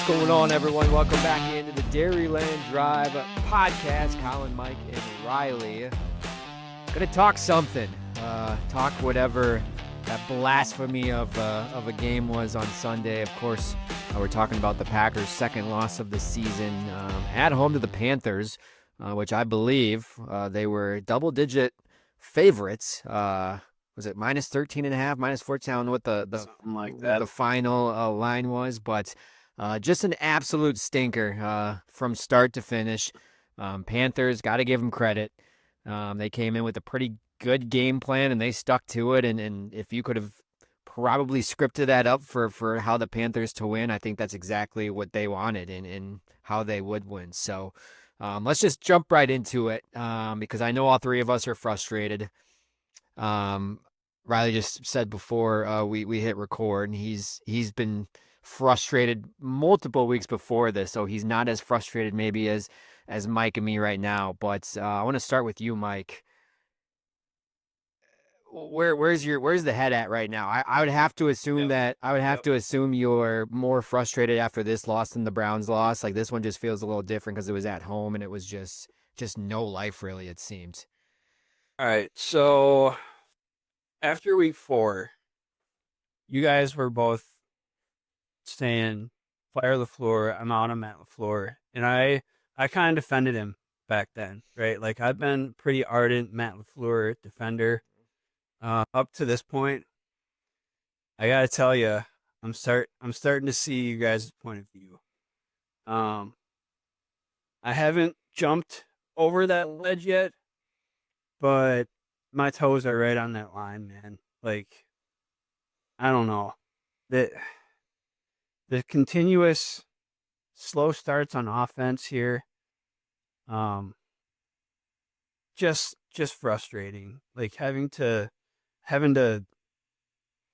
going on, everyone? Welcome back into the Dairyland Drive podcast. Collin, Mike, and Riley. Gonna talk something. Talk whatever that blasphemy of a game was on Sunday. Of course, we're talking about the Packers' second loss of the season at home to the Panthers, which I believe they were double-digit favorites. Was it minus 13.5, minus 14? I don't know what Something like that. the final line was, but just an absolute stinker from start to finish. Panthers, got to give them credit. They came in with a pretty good game plan, and they stuck to it. And if you could have probably scripted that up for how the Panthers to win, I think that's exactly what they wanted and how they would win. So let's just jump right into it because I know all three of us are frustrated. Riley just said before we hit record, and he's been frustrated multiple weeks before this, so he's not as frustrated maybe as Mike and me right now. But I want to start with you, Mike. Where's the head at right now? I would have to assume to assume you're more frustrated after this loss than the Browns loss. Like, this one just feels a little different because it was at home and it was just no life, really, it seemed. All right, so after week 4, you guys were both saying, fire LaFleur, I'm out on Matt LaFleur. And I kind of defended him back then, right? Like, I've been pretty ardent Matt LaFleur defender up to this point. I got to tell you, I'm starting to see you guys' point of view. I haven't jumped over that ledge yet, but my toes are right on that line, man. Like, I don't know. The continuous slow starts on offense here, just frustrating. Like, having to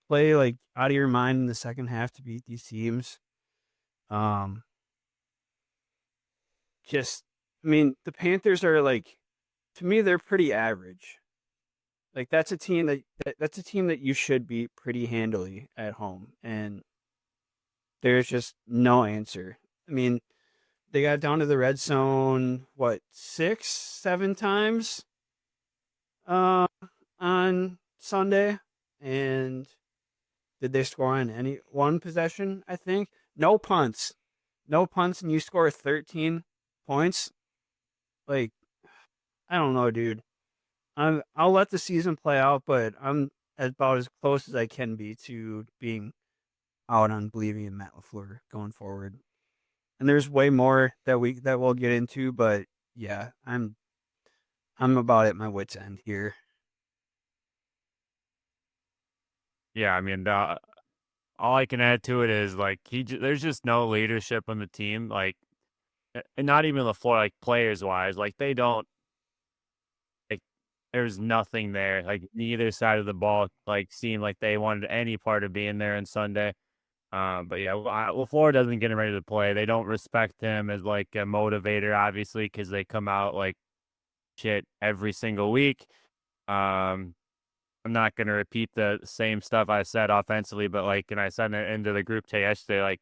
play like out of your mind in the second half to beat these teams. I mean, the Panthers are, like, to me, they're pretty average. Like, that's a team that you should beat pretty handily at home, and there's just no answer. I mean, they got down to the red zone, 6, 7 times on Sunday, and did they score on any one possession? I think no punts, and you score 13 points. Like, I don't know, dude. I'll let the season play out, but I'm about as close as I can be to being out on believing in Matt LaFleur going forward. And there's way more that we'll get into, but yeah, I'm about at my wit's end here. Yeah, I mean, all I can add to it is, like, there's just no leadership on the team, like, and not even LaFleur, like, players-wise, like, they don't, like, there's nothing there, like, neither side of the ball, like, seemed like they wanted any part of being there on Sunday. But yeah, LaFleur doesn't get him ready to play. They don't respect him as, like, a motivator, obviously, because they come out like shit every single week. I'm not going to repeat the same stuff I said offensively, but, like, and I said it into the group chat yesterday, like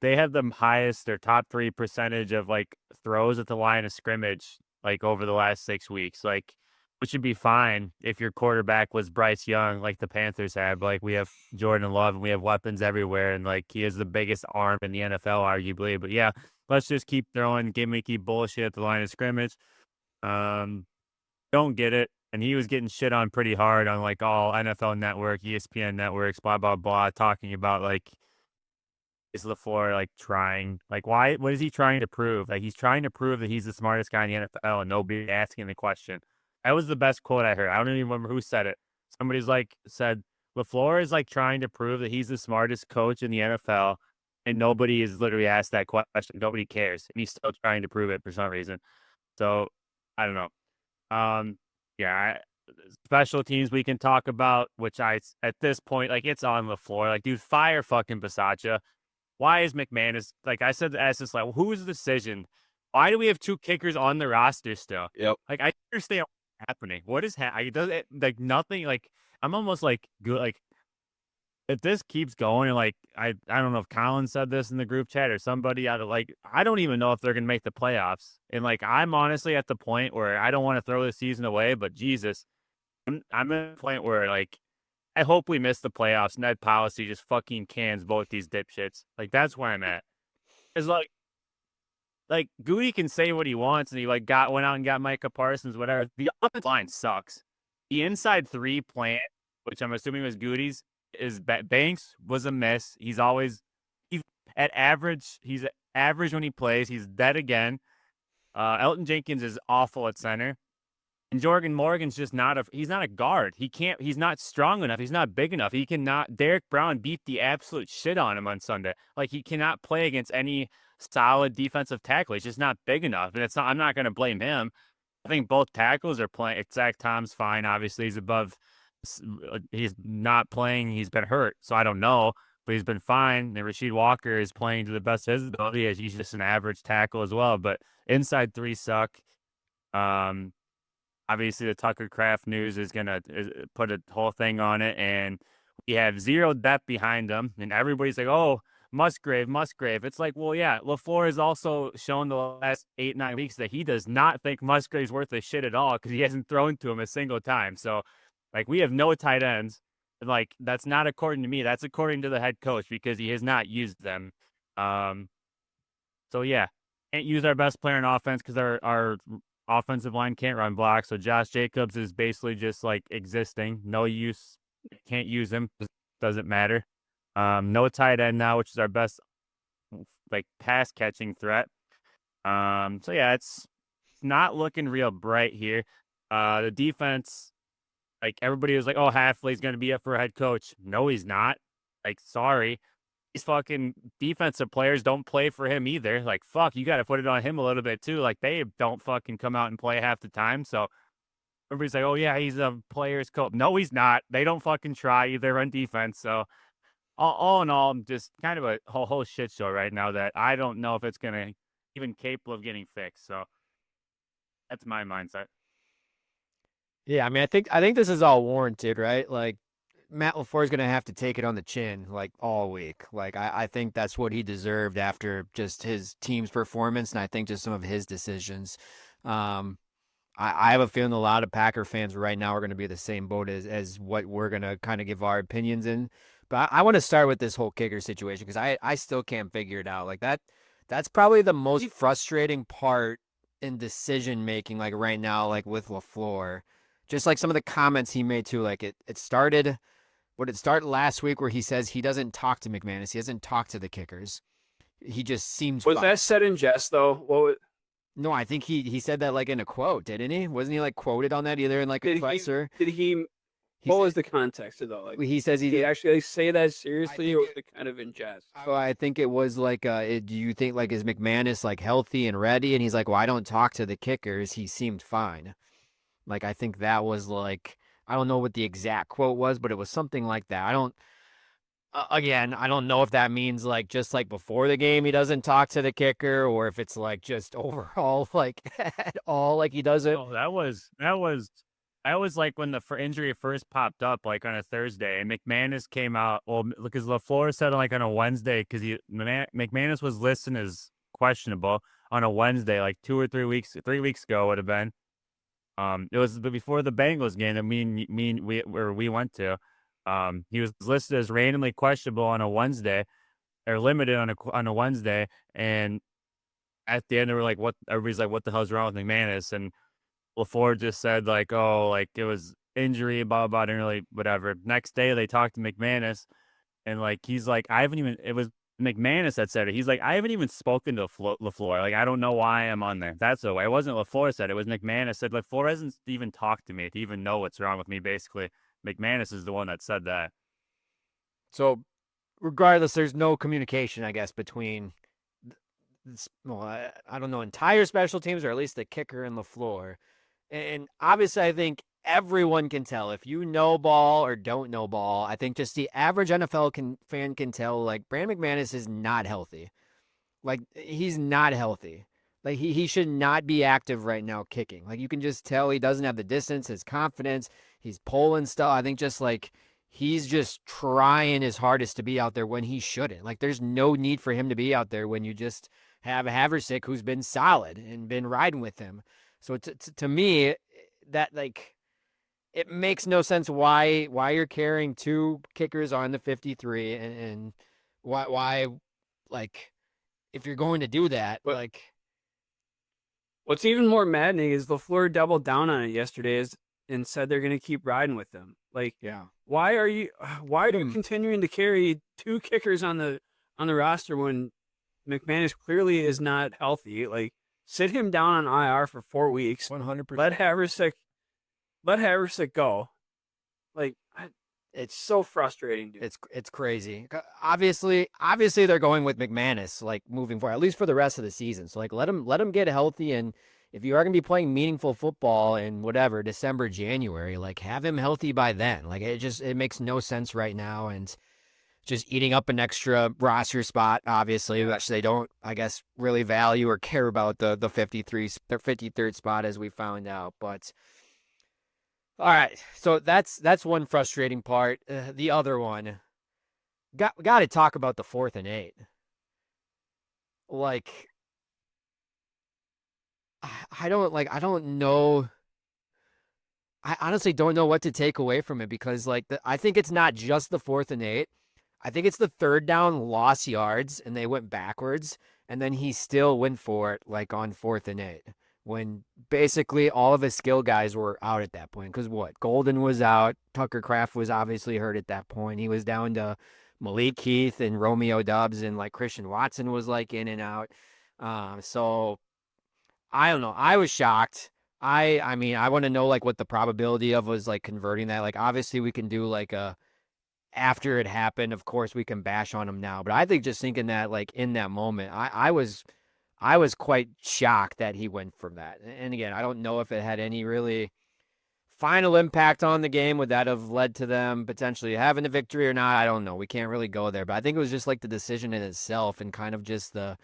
they have the highest or top 3 percentage of, like, throws at the line of scrimmage, like, over the last 6 weeks, like, which should be fine if your quarterback was Bryce Young, like the Panthers have. Like, we have Jordan Love and we have weapons everywhere, and, like, he is the biggest arm in the NFL, arguably. But yeah, let's just keep throwing gimmicky bullshit at the line of scrimmage. Don't get it. And he was getting shit on pretty hard on, like, all NFL Network, ESPN networks, blah, blah, blah, talking about, like, is LaFleur, like, trying? Like, why? What is he trying to prove? Like, he's trying to prove that he's the smartest guy in the NFL and nobody asking the question. That was the best quote I heard. I don't even remember who said it. Somebody's like said, LaFleur is, like, trying to prove that he's the smartest coach in the NFL, and nobody is literally asked that question. Nobody cares. And he's still trying to prove it for some reason. So, I don't know. Yeah, special teams we can talk about, which at this point, like, it's on LaFleur. Like, dude, fire fucking Bisaccia. Why is McManus, like I said, ask this, like, whose decision? Why do we have 2 kickers on the roster still? Yep. Like, I understand what's happening. What is happening? Does it, like, nothing, like, I'm almost like good, like, if this keeps going, and like I don't know if Colin said this in the group chat or somebody out of like I don't even know if they're gonna make the playoffs. And like I'm honestly at the point where I don't want to throw the season away, but Jesus, I'm at a point where like I hope we miss the playoffs. Ned Policy just fucking cans both these dipshits. Like that's where I'm at. It's like Goody can say what he wants, and he like went out and got Micah Parsons, whatever. The offensive line sucks. The inside three plant, which I'm assuming was Goody's, is Banks was a miss. He's at average. He's average when he plays. He's dead again. Elton Jenkins is awful at center. And Jordan Morgan's just he's not a guard. He's not strong enough. He's not big enough. He cannot, Derek Brown beat the absolute shit on him on Sunday. Like he cannot play against any solid defensive tackle. He's just not big enough. And I'm not going to blame him. I think both tackles are playing. Zach Tom's fine. Obviously he's not playing. He's been hurt. So I don't know, but he's been fine. And Rasheed Walker is playing to the best of his ability as he's just an average tackle as well. But inside three suck. Obviously, the Tucker Craft news is going to put a whole thing on it, and we have zero depth behind them, and everybody's like, oh, Musgrave. It's like, well, yeah, LaFleur has also shown the last 8-9 weeks that he does not think Musgrave's worth a shit at all because he hasn't thrown to him a single time. So, like, we have no tight ends. Like, that's not according to me. That's according to the head coach because he has not used them. So, yeah, can't use our best player in offense because our offensive line can't run blocks. So Josh Jacobs is basically just like existing. No use. Can't use him. Doesn't matter. No tight end now, which is our best like pass catching threat. So yeah, it's not looking real bright here. The defense, like everybody was like, oh, Halfley's going to be up for a head coach. No, he's not. Like, sorry. These fucking defensive players don't play for him either. Like, fuck, you got to put it on him a little bit too. Like, they don't fucking come out and play half the time. So everybody's like, oh, yeah, he's a player's coach. No, he's not. They don't fucking try either on defense. So all in all, I'm just kind of a whole shit show right now that I don't know if it's going to even capable of getting fixed. So that's my mindset. Yeah, I mean, I think this is all warranted, right? Like, Matt LaFleur is going to have to take it on the chin, like, all week. Like, I think that's what he deserved after just his team's performance, and I think just some of his decisions. I have a feeling a lot of Packer fans right now are going to be the same boat as what we're going to kind of give our opinions in. But I want to start with this whole kicker situation because I still can't figure it out. Like, that's probably the most frustrating part in decision-making, like, right now, like, with LaFleur. Just like some of the comments he made, too. Like, it started... What it started last week where he says he doesn't talk to McManus. He doesn't talk to the kickers. He just seems... Was that said in jest, though? No, I think he said that like in a quote, didn't he? Wasn't he like quoted on that either in like a presser? What was the context of that? Like, he says did he actually say that seriously or was it kind of in jest? I think it was like, do you think like is McManus like healthy and ready? And he's like, well, I don't talk to the kickers. He seemed fine. Like, I think that was like... I don't know what the exact quote was, but it was something like that. I don't know if that means like just like before the game he doesn't talk to the kicker or if it's like just overall like at all like he doesn't. Oh, that was like when the injury first popped up like on a Thursday and McManus came out. Well, because LaFleur said like on a Wednesday because McManus was listed as questionable on a Wednesday like 3 weeks ago would have been. It was before the Bengals game that we went to. He was listed as randomly questionable on a Wednesday, or limited on a Wednesday, and at the end they were like, "What?" Everybody's like, "What the hell's wrong with McManus?" And LaFleur just said like, "Oh, like it was injury, blah blah, didn't really whatever." Next day they talked to McManus, and like he's like, "I haven't even." It was McManus that said it. He's like, I haven't even spoken to LaFleur. Like, I don't know why I'm on there. That's the way. It wasn't LaFleur said it. It was McManus said, LaFleur hasn't even talked to me to even know what's wrong with me, basically. McManus is the one that said that. So, regardless, there's no communication, I guess, between, I don't know, entire special teams or at least the kicker and LaFleur. And obviously, I think everyone can tell if you know ball or don't know ball. I think just the average NFL fan can tell, like, Brandon McManus is not healthy. Like, he's not healthy. Like, he should not be active right now kicking. Like, you can just tell he doesn't have the distance, his confidence. He's pulling stuff. I think just, like, he's just trying his hardest to be out there when he shouldn't. Like, there's no need for him to be out there when you just have Haversick who's been solid and been riding with him. So to me, that like it makes no sense why you're carrying two kickers on the 53 and why like if you're going to do that, But like what's even more maddening is LaFleur doubled down on it yesterday and said they're going to keep riding with them. Like, yeah. why are you continuing to carry two kickers on the roster when McManus clearly is not healthy? Like, sit him down on IR for 4 weeks. 100%. Let Haversick go. Like, it's so frustrating, dude. It's crazy. Obviously they're going with McManus like moving forward, at least for the rest of the season. So like let him get healthy, and if you are going to be playing meaningful football in whatever December, January, like have him healthy by then. Like it makes no sense right now, and just eating up an extra roster spot, obviously, which they don't, I guess, really value or care about the 53rd spot as we found out. But all right, so that's one frustrating part. The other one, got to talk about the 4th and 8. Like, I don't know. I honestly don't know what to take away from it because like I think it's not just the 4th and 8. I think it's the 3rd down lost yards and they went backwards, and then he still went for it like on 4th and 8 when basically all of his skill guys were out at that point. Because what? Golden was out. Tucker Kraft was obviously hurt at that point. He was down to Malik Heath and Romeo Doubs, and like Christian Watson was like in and out. So I don't know. I was shocked. I mean, I want to know like what the probability of was like converting that. Like obviously we can do like a after it happened, of course we can bash on him now. But I think just thinking that like in that moment, I was quite shocked that he went from that. And again, I don't know if it had any really final impact on the game. Would that have led to them potentially having the victory or not? I don't know. We can't really go there. But I think it was just like the decision in itself and kind of just that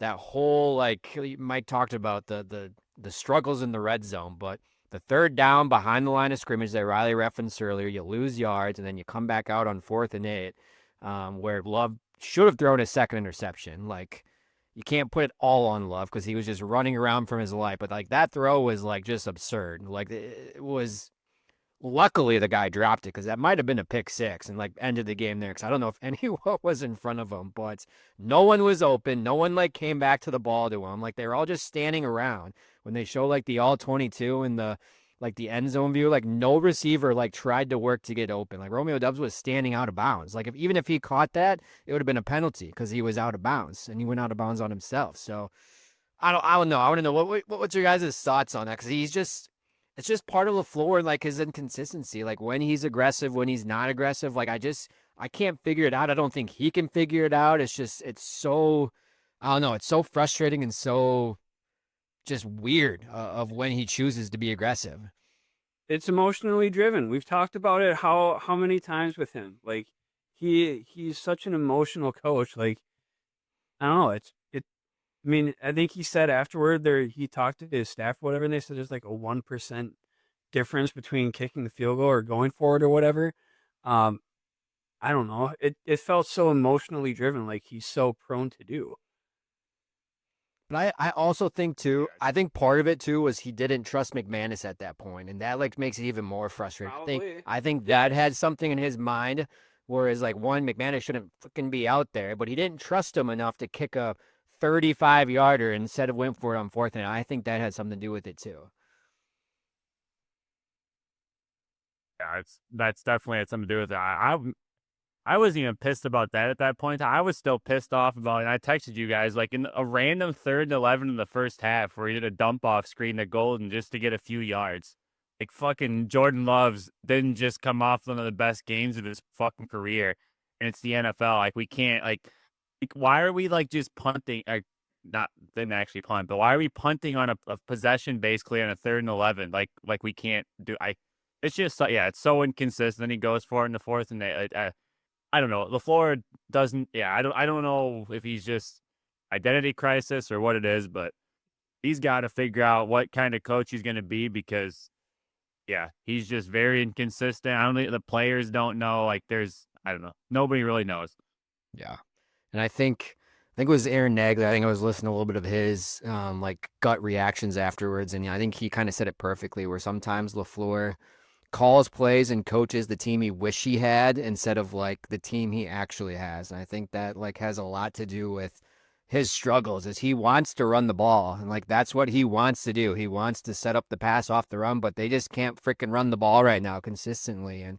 whole like Mike talked about the struggles in the red zone, but the 3rd down behind the line of scrimmage that Riley referenced earlier, you lose yards and then you come back out on 4th and 8, where Love should have thrown a second interception. Like you can't put it all on Love because he was just running around from his life, but like that throw was like just absurd. Like it was. Luckily, the guy dropped it because that might have been a pick 6 and like ended the game there because I don't know if anyone was in front of him, but no one was open. No one like came back to the ball to him. Like they were all just standing around. When they show like the all 22 and the like the end zone view, like no receiver like tried to work to get open. Like Romeo Doubs was standing out of bounds. Like even if he caught that, it would have been a penalty because he was out of bounds and he went out of bounds on himself. So I don't know. I want to know what's your guys' thoughts on that because it's just part of LaFleur and like his inconsistency, like when he's aggressive, when he's not aggressive. Like I can't figure it out. I don't think he can figure it out. It's so, I don't know. It's so frustrating and so just weird of when he chooses to be aggressive. It's emotionally driven. We've talked about it how many times with him. Like he's such an emotional coach. Like I don't know. I mean, I think he said afterward he talked to his staff, whatever, and they said there's like a 1% difference between kicking the field goal or going for it or whatever. I don't know. It felt so emotionally driven, like he's so prone to do. But I also think too, I think part of it too was he didn't trust McManus at that point, and that like makes it even more frustrating. Probably. I think that had something in his mind, whereas like one, McManus shouldn't fucking be out there, but he didn't trust him enough to kick a 35-yarder instead of went for it on 4th, and I think that had something to do with it too. Yeah, that's definitely had something to do with it. I wasn't even pissed about that at that point. I was still pissed off about it. And I texted you guys like in a random 3rd and 11 in the first half where he did a dump off screen to Golden just to get a few yards. Like fucking Jordan Love's didn't just come off one of the best games of his fucking career, and it's the NFL. Like we can't like why are we like just punting? Not didn't actually punt, but why are we punting on a possession basically on a 3rd and 11? Like we can't do. It's just yeah, it's so inconsistent. Then he goes for it in the 4th, and I don't know. LaFleur doesn't. Yeah, I don't know if he's just identity crisis or what it is, but he's got to figure out what kind of coach he's going to be because Yeah, he's just very inconsistent. I don't think the players don't know. Like, I don't know. Nobody really knows. Yeah. And I think it was Aaron Nagler. I think I was listening to a little bit of his like gut reactions afterwards, and I think he kind of said it perfectly. Where sometimes LaFleur calls plays and coaches the team he wish he had instead of like the team he actually has. And I think that like has a lot to do with his struggles. Is he wants to run the ball, and like that's what he wants to do. He wants to set up the pass off the run, but they just can't freaking run the ball right now consistently. And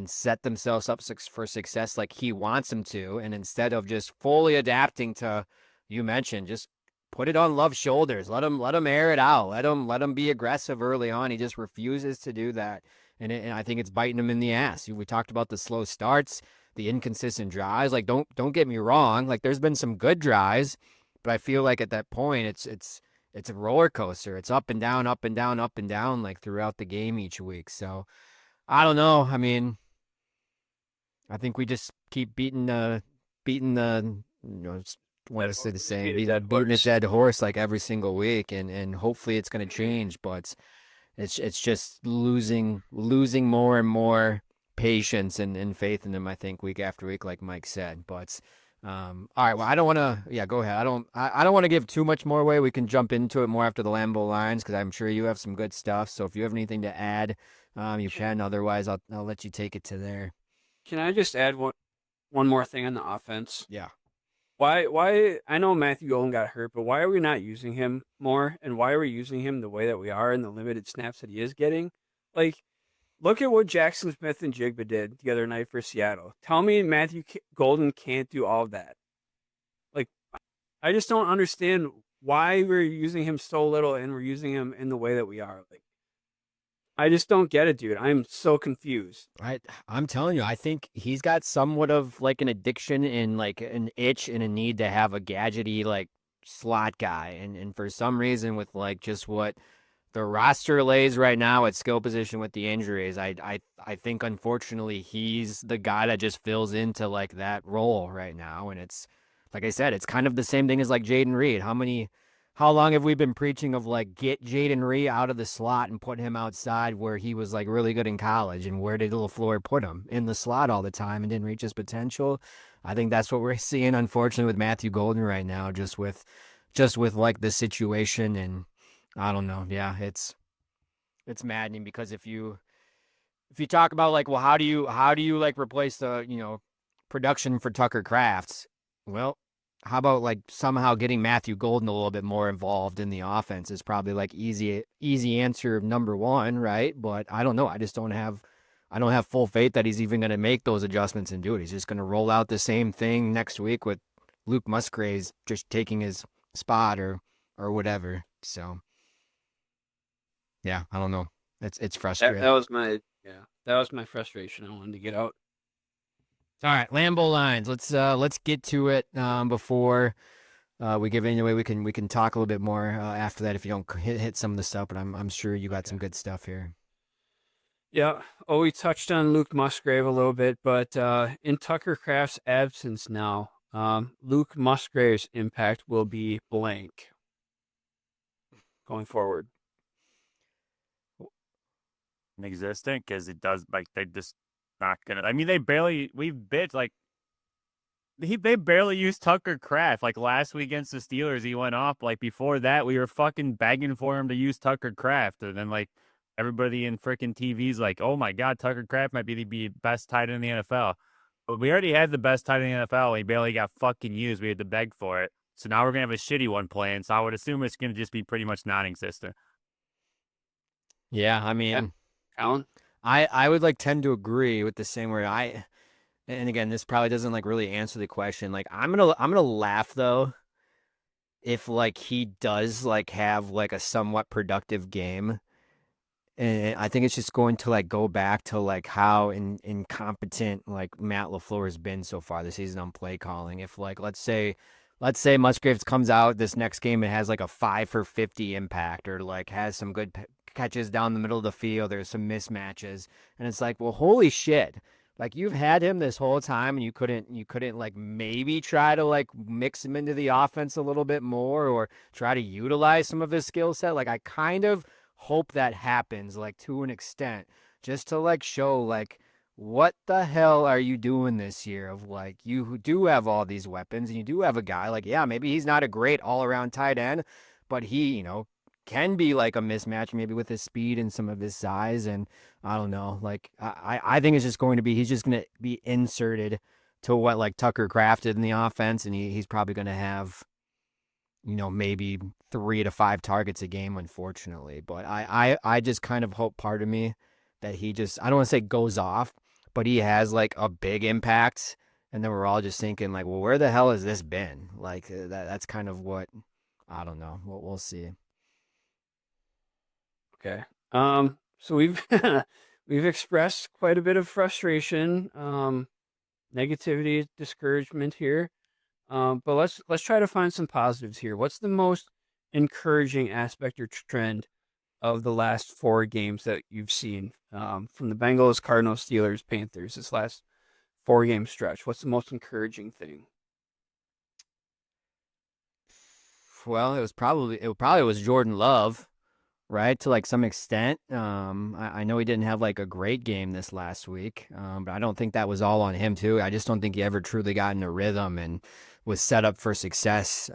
set themselves up for success like he wants them to. And instead of just fully adapting to, you mentioned, just put it on Love's shoulders. Let him air it out. Let him be aggressive early on. He just refuses to do that. And I think it's biting him in the ass. We talked about the slow starts, the inconsistent drives. Like don't get me wrong. Like there's been some good drives, but I feel like at that point it's a roller coaster. It's up and down, up and down, up and down, like throughout the game each week. So I don't know. I mean, I think we just keep beating the what is it saying? Beating a dead horse like every single week, and hopefully it's going to change. But it's just losing more and more patience and faith in them. I think week after week, like Mike said. But all right, well, I don't want to. Yeah, go ahead. I don't want to give too much more away. We can jump into it more after the Lambeau lines because I'm sure you have some good stuff. So if you have anything to add, you can. Otherwise, I'll let you take it to there. Can I just add one more thing on the offense? Yeah. Why I know Matthew Golden got hurt, but why are we not using him more? And why are we using him the way that we are in the limited snaps that he is getting? Like, look at what Jackson Smith and Jigba did the other night for Seattle. Tell me Matthew Golden can't do all of that. Like, I just don't understand why we're using him so little and we're using him in the way that we are. Like, I just don't get it, dude. I'm so confused. I'm telling you, I think he's got somewhat of like an addiction and like an itch and a need to have a gadgety like slot guy. And for some reason with like just what the roster lays right now at skill position with the injuries, I think unfortunately he's the guy that just fills into like that role right now. And it's like I said, it's kind of the same thing as like Jaden Reed. How long have we been preaching of like get Jaden Reed out of the slot and put him outside where he was like really good in college? And where did LaFleur put him? In the slot all the time and didn't reach his potential. I think that's what we're seeing, unfortunately, with Matthew Golden right now, just with like the situation. And I don't know. Yeah, it's maddening because if you talk about like, well, how do you like replace the production for Tucker Crafts? Well, how about like somehow getting Matthew Golden a little bit more involved in the offense is probably like easy answer number one, right? But I don't know. I don't have full faith that he's even going to make those adjustments and do it. He's just going to roll out the same thing next week with Luke Musgraves just taking his spot or whatever. So yeah, I don't know. It's frustrating. That was my frustration. I wanted to get out. All right, Lambeau lines. Let's get to it before we give it away. We can talk a little bit more after that if you don't hit some of the stuff. But I'm sure you got some good stuff here. Yeah. Oh, we touched on Luke Musgrave a little bit, but in Tucker Kraft's absence now, Luke Musgrave's impact will be blank going forward. Inexistent because it does like they just not gonna. I mean, they barely used Tucker Kraft. Like last week against the Steelers, he went off. Like before that, we were fucking begging for him to use Tucker Kraft, and then like everybody in freaking TV's like, oh my god, Tucker Kraft might be the best tight end in the NFL. But we already had the best tight end in the NFL. He barely got fucking used. We had to beg for it. So now we're gonna have a shitty one playing. So I would assume it's gonna just be pretty much non-existent. Yeah, I mean. Yeah. Collin? I would like tend to agree with the same where and again, this probably doesn't like really answer the question. Like I'm gonna laugh though if like he does like have like a somewhat productive game. And I think it's just going to like go back to like how incompetent like Matt LaFleur has been so far this season on play calling. If like let's say Musgraves comes out this next game and has like a 5 for 50 impact or like has some good catches down the middle of the field, there's some mismatches, and it's like, well, holy shit. Like you've had him this whole time and you couldn't like maybe try to like mix him into the offense a little bit more or try to utilize some of his skill set. Like I kind of hope that happens, like to an extent, just to like show like what the hell are you doing this year? Of like you do have all these weapons and you do have a guy like, yeah, maybe he's not a great all around tight end, but he, can be like a mismatch maybe with his speed and some of his size. And I don't know, like I think it's just going to be he's just going to be inserted to what like Tucker crafted in the offense, and he's probably going to have maybe 3 to 5 targets a game, unfortunately. But I just kind of hope, part of me, that he just, I don't want to say goes off, but he has like a big impact. And then we're all just thinking like, well, where the hell has this been? Like that's kind of what, I don't know. We'll see. Okay. So we've we've expressed quite a bit of frustration, negativity, discouragement here. But let's try to find some positives here. What's the most encouraging aspect or trend of the last 4 games that you've seen, from the Bengals, Cardinals, Steelers, Panthers, this last 4 game stretch? What's the most encouraging thing? Well, it probably was Jordan Love, right? To like some extent. I know he didn't have like a great game this last week, but I don't think that was all on him too. I just don't think he ever truly got in a rhythm and was set up for success.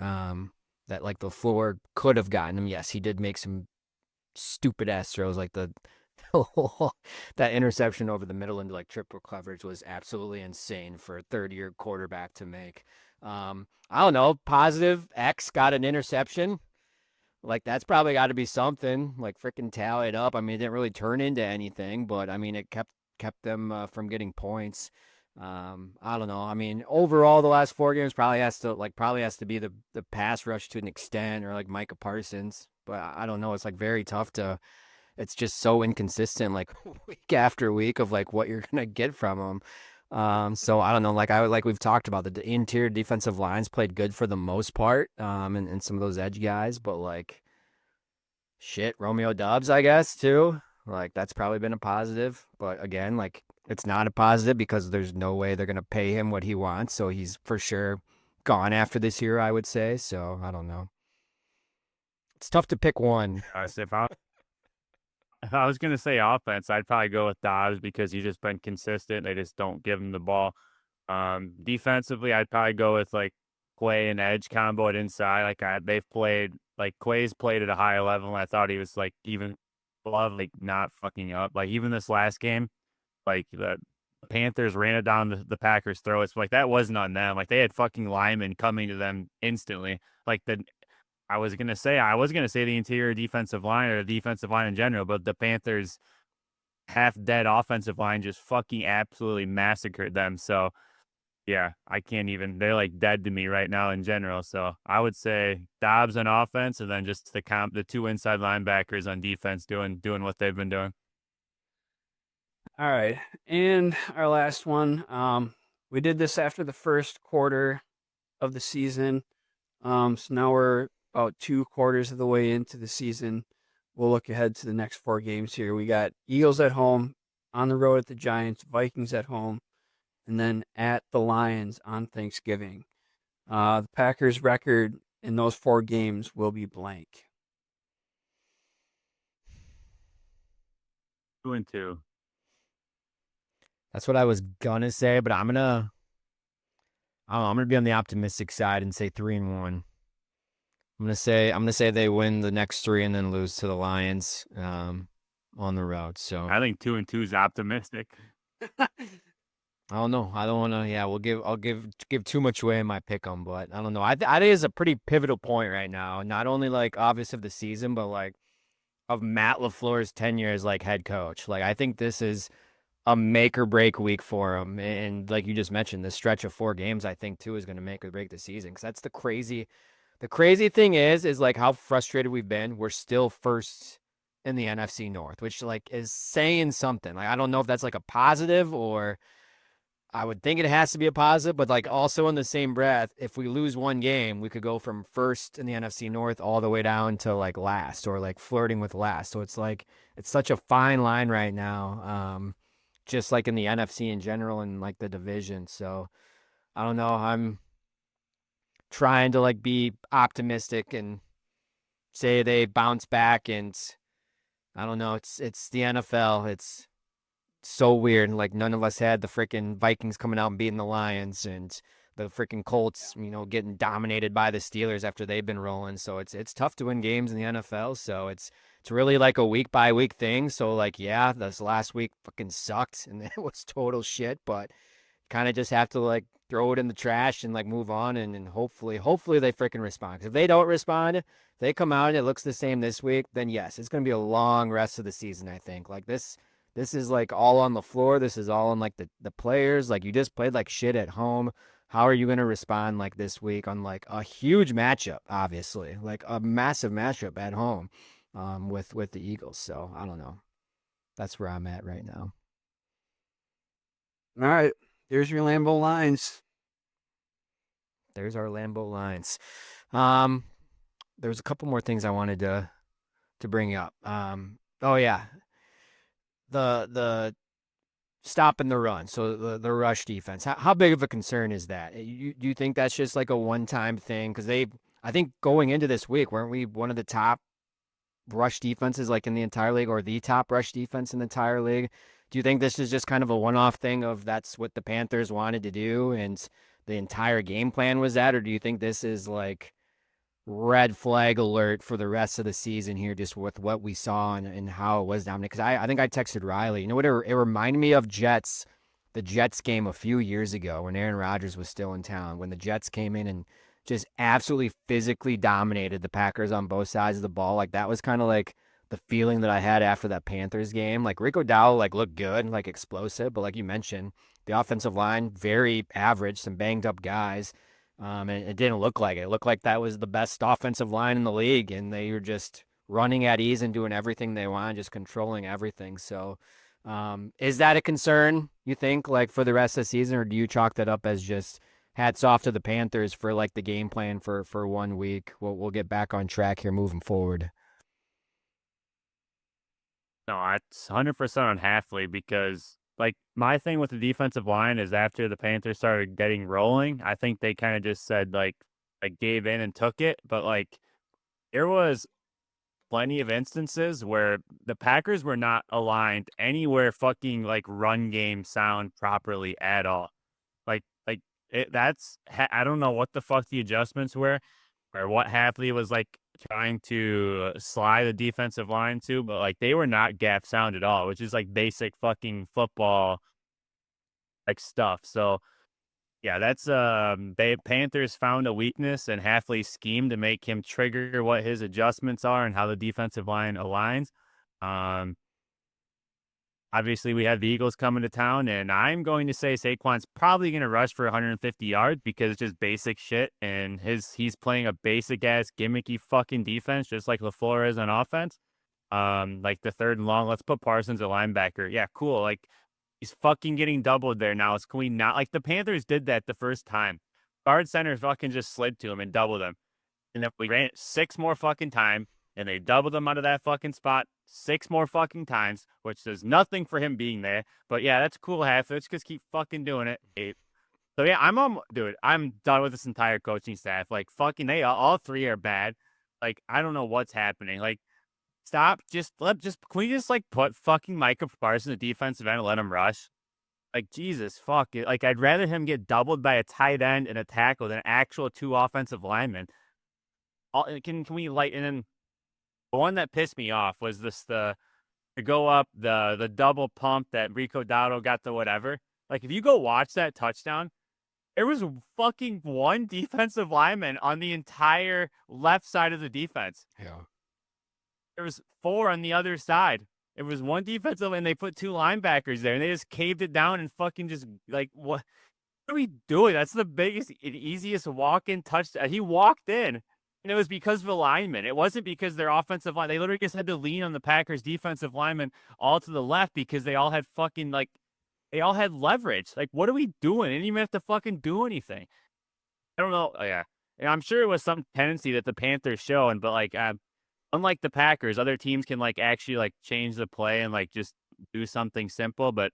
That like the floor could have gotten him. Yes, he did make some stupid ass throws, like the that interception over the middle into like triple coverage was absolutely insane for a third-year quarterback to make. I don't know. Positive X got an interception. Like that's probably got to be something. Like freaking tally it up. I mean, it didn't really turn into anything, but I mean, it kept them from getting points. I don't know. I mean, overall, the last 4 games probably has to be the pass rush to an extent, or like Micah Parsons. But I don't know. It's like very tough to. It's just so inconsistent, like week after week, of like what you're gonna get from him. So I don't know. Like we've talked about, the interior defensive lines played good for the most part. And some of those edge guys, but like shit, Romeo Doubs, I guess too. Like that's probably been a positive, but again, like it's not a positive because there's no way they're gonna pay him what he wants. So he's for sure gone after this year, I would say. So I don't know. It's tough to pick one. If I was gonna say offense, I'd probably go with Dobbs because he's just been consistent. They just don't give him the ball. Defensively, I'd probably go with like Quay and Edge combo at inside. They've played, like Quay's played at a high level, and I thought he was like even above, like not fucking up. Like even this last game, like the Panthers ran it down the Packers' throats. Like that wasn't on them. Like they had fucking linemen coming to them instantly. Like I was gonna say the interior defensive line or the defensive line in general, but the Panthers half dead offensive line just fucking absolutely massacred them. So yeah, I can't even. They're like dead to me right now in general. So I would say Dobbs on offense, and then just the 2 inside linebackers on defense doing what they've been doing. All right, and our last one. We did this after the first quarter of the season. So now we're about 2 quarters of the way into the season. We'll look ahead to the next 4 games here. We got Eagles at home, on the road at the Giants, Vikings at home, and then at the Lions on Thanksgiving. The Packers' record in those 4 games will be blank. 2-2. That's what I was gonna say, but I don't know, I'm gonna be on the optimistic side and say 3-1. I'm gonna say they win the next 3 and then lose to the Lions on the road. So I think 2-2 is optimistic. I don't know. I don't want to. Yeah, I'll give too much away in my pick 'em, but I don't know. I think it's a pretty pivotal point right now. Not only like obvious of the season, but like of Matt LaFleur's tenure as like head coach. Like I think this is a make or break week for him. And like you just mentioned, this stretch of 4 games, I think too, is going to make or break the season. Because that's the crazy thing is like how frustrated we've been. We're still first in the NFC North, which like is saying something. Like I don't know if that's like a positive, or I would think it has to be a positive, but like also in the same breath, if we lose one game, we could go from first in the NFC North all the way down to like last, or like flirting with last. So it's like it's such a fine line right now. Just like in the NFC in general and like the division. So I don't know. I'm trying to like be optimistic and say they bounce back and I don't know. It's the NFL. It's so weird. Like none of us had the freaking Vikings coming out and beating the Lions, and the freaking Colts, getting dominated by the Steelers after they've been rolling. So it's tough to win games in the NFL. So it's really like a week by week thing. So like yeah, this last week fucking sucked and it was total shit, but kind of just have to like throw it in the trash and like move on and hopefully they freaking respond. 'Cause if they don't respond, if they come out and it looks the same this week, then yes, it's gonna be a long rest of the season. I think like this is like all on the floor. This is all on like the players. Like you just played like shit at home. How are you gonna respond like this week on like a huge matchup? Obviously, like a massive matchup at home, with the Eagles. So I don't know. That's where I'm at right now. All right, here's your Lambeau lines. There's our Lambeau lines. There's a couple more things I wanted to bring up. Oh yeah, the stop and the run. So the rush defense. How big of a concern is that? Do you think that's just like a one-time thing? Because I think going into this week, weren't we one of the top rush defenses like in the entire league, or the top rush defense in the entire league? Do you think this is just kind of a one-off thing of that's what the Panthers wanted to do and the entire game plan was that, or do you think this is like red flag alert for the rest of the season here, just with what we saw and how it was dominated? Because I think I texted Riley. You know what? It reminded me of the Jets game a few years ago when Aaron Rodgers was still in town, when the Jets came in and just absolutely physically dominated the Packers on both sides of the ball. Like that was kind of like the feeling that I had after that Panthers game. Like Rico Dowdle like looked good and like explosive, but like you mentioned, the offensive line very average, some banged up guys. And it didn't look like it. It looked like that was the best offensive line in the league, and they were just running at ease and doing everything they want, just controlling everything. So, is that a concern, you think, like for the rest of the season, or do you chalk that up as just hats off to the Panthers for like the game plan for 1 week? We'll get back on track here moving forward. No, it's 100% on Halfley because, like, my thing with the defensive line is after the Panthers started getting rolling, I think they kind of just said, like, gave in and took it. But, like, there was plenty of instances where the Packers were not aligned anywhere fucking, like, run game sound properly at all. Like, I don't know what the fuck the adjustments were or what Halfley was like trying to slide the defensive line to, but like they were not gap sound at all, which is like basic fucking football like stuff. So yeah, that's they Panthers found a weakness in Halfley's scheme to make him trigger what his adjustments are and how the defensive line aligns. Um Obviously, we have the Eagles coming to town, and I'm going to say Saquon's probably going to rush for 150 yards because it's just basic shit, and he's playing a basic ass gimmicky fucking defense, just like LaFleur is on offense. Like the third and long, let's put Parsons at linebacker. Yeah, cool. Like he's fucking getting doubled there now. Can we not? Like the Panthers did that the first time. Guard center fucking just slid to him and doubled him. And then we ran it 6 more fucking times, and they doubled him out of that fucking spot 6 more fucking times, which does nothing for him being there. But yeah, that's cool, half. Let's just keep fucking doing it. So yeah, dude, I'm done with this entire coaching staff. Like fucking they all three are bad. Like I don't know what's happening. Like stop, can we just like put fucking Micah Parsons at defensive end and let him rush? Like Jesus fuck it. Like I'd rather him get doubled by a tight end and a tackle than actual 2 offensive linemen. Can we light and then the one that pissed me off was the to go up the double pump that Rico Dowdle got the whatever. Like if you go watch that touchdown, there was fucking one defensive lineman on the entire left side of the defense. Yeah. There was 4 on the other side. It was one defensive and they put 2 linebackers there and they just caved it down and fucking just like what are we doing? That's the biggest and easiest walk-in touchdown. He walked in. And it was because of alignment. It wasn't because their offensive line. They literally just had to lean on the Packers' defensive linemen all to the left because they all had fucking they all had leverage. Like, what are we doing? They didn't even have to fucking do anything. I don't know. Oh, yeah, and I'm sure it was some tendency that the Panthers show, but like, unlike the Packers, other teams can like actually like change the play and like just do something simple. But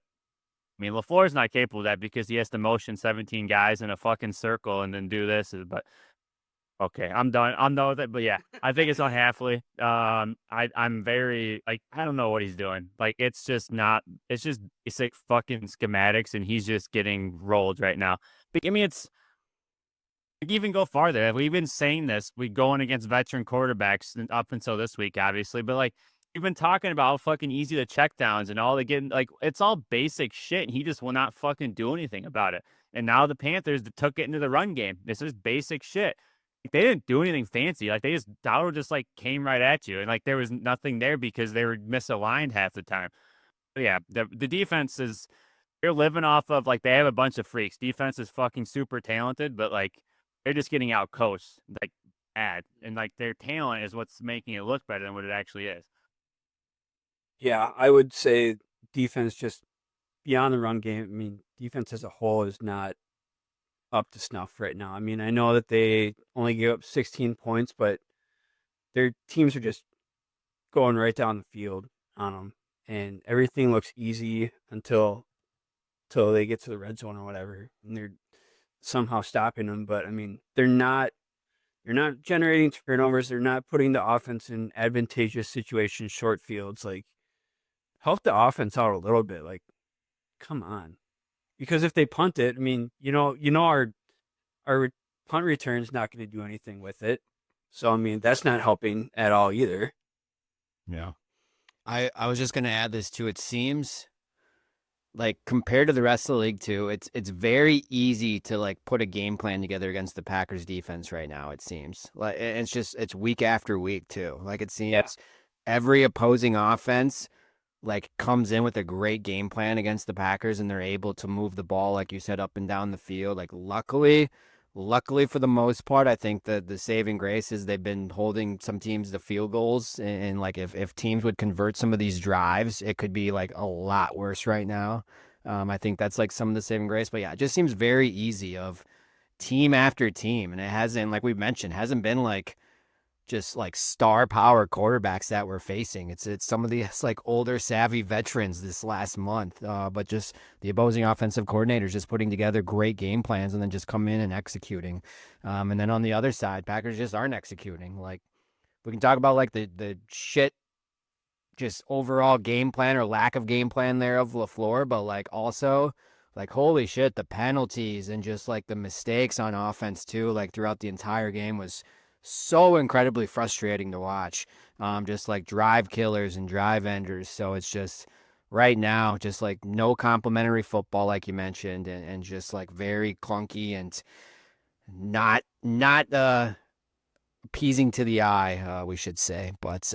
I mean, LaFleur's not capable of that because he has to motion 17 guys in a fucking circle and then do this. But Okay, I'm done. I'm done with it. But yeah, I think it's on Halfley. I'm very like I don't know what he's doing. Like it's just not. It's just basic fucking schematics, and he's just getting rolled right now. But I mean, it's we can even go farther. We've been saying this. We going against veteran quarterbacks up until this week, obviously. But like we've been talking about how fucking easy the check downs and all the getting like it's all basic shit. And he just will not fucking do anything about it. And now the Panthers took it into the run game. This is basic shit. They didn't do anything fancy. Like they just Dowdle just like came right at you, and like there was nothing there because they were misaligned half the time. But yeah, the defense is they're living off of like they have a bunch of freaks. Defense is fucking super talented, but like they're just getting out coached like bad, and like their talent is what's making it look better than what it actually is. Yeah, I would say defense just beyond the run game. I mean, defense as a whole is not up to snuff right now. I mean, I know that they only gave up 16 points, but their teams are just going right down the field on them, and everything looks easy until they get to the red zone or whatever, and they're somehow stopping them. But I mean, they're not generating turnovers. They're not putting the offense in advantageous situations, short fields. Like, help the offense out a little bit. Like, come on. Because if they punt it, I mean, our punt return's not going to do anything with it. So I mean, that's not helping at all either. Yeah. I was just gonna add this too. It seems like compared to the rest of the league too, it's very easy to like put a game plan together against the Packers defense right now. It seems like it's week after week too. Like it seems every opposing offense like comes in with a great game plan against the Packers, and they're able to move the ball, like you said, up and down the field. Like luckily for the most part, I think the saving grace is they've been holding some teams to field goals, and like if teams would convert some of these drives, it could be like a lot worse right now. I think that's like some of the saving grace, but yeah, it just seems very easy of team after team, and it hasn't, like we mentioned, hasn't been like just like star power quarterbacks that we're facing. It's some of these like older savvy veterans this last month, but just the opposing offensive coordinators just putting together great game plans and then just come in and executing. And then on the other side, Packers just aren't executing. Like we can talk about like the shit, just overall game plan or lack of game plan there of LaFleur, but like also like holy shit, the penalties and just like the mistakes on offense too, like throughout the entire game was so incredibly frustrating to watch. Just like drive killers and drive enders. So it's just right now, just like no complimentary football, like you mentioned, and just like very clunky and not appeasing to the eye, we should say. But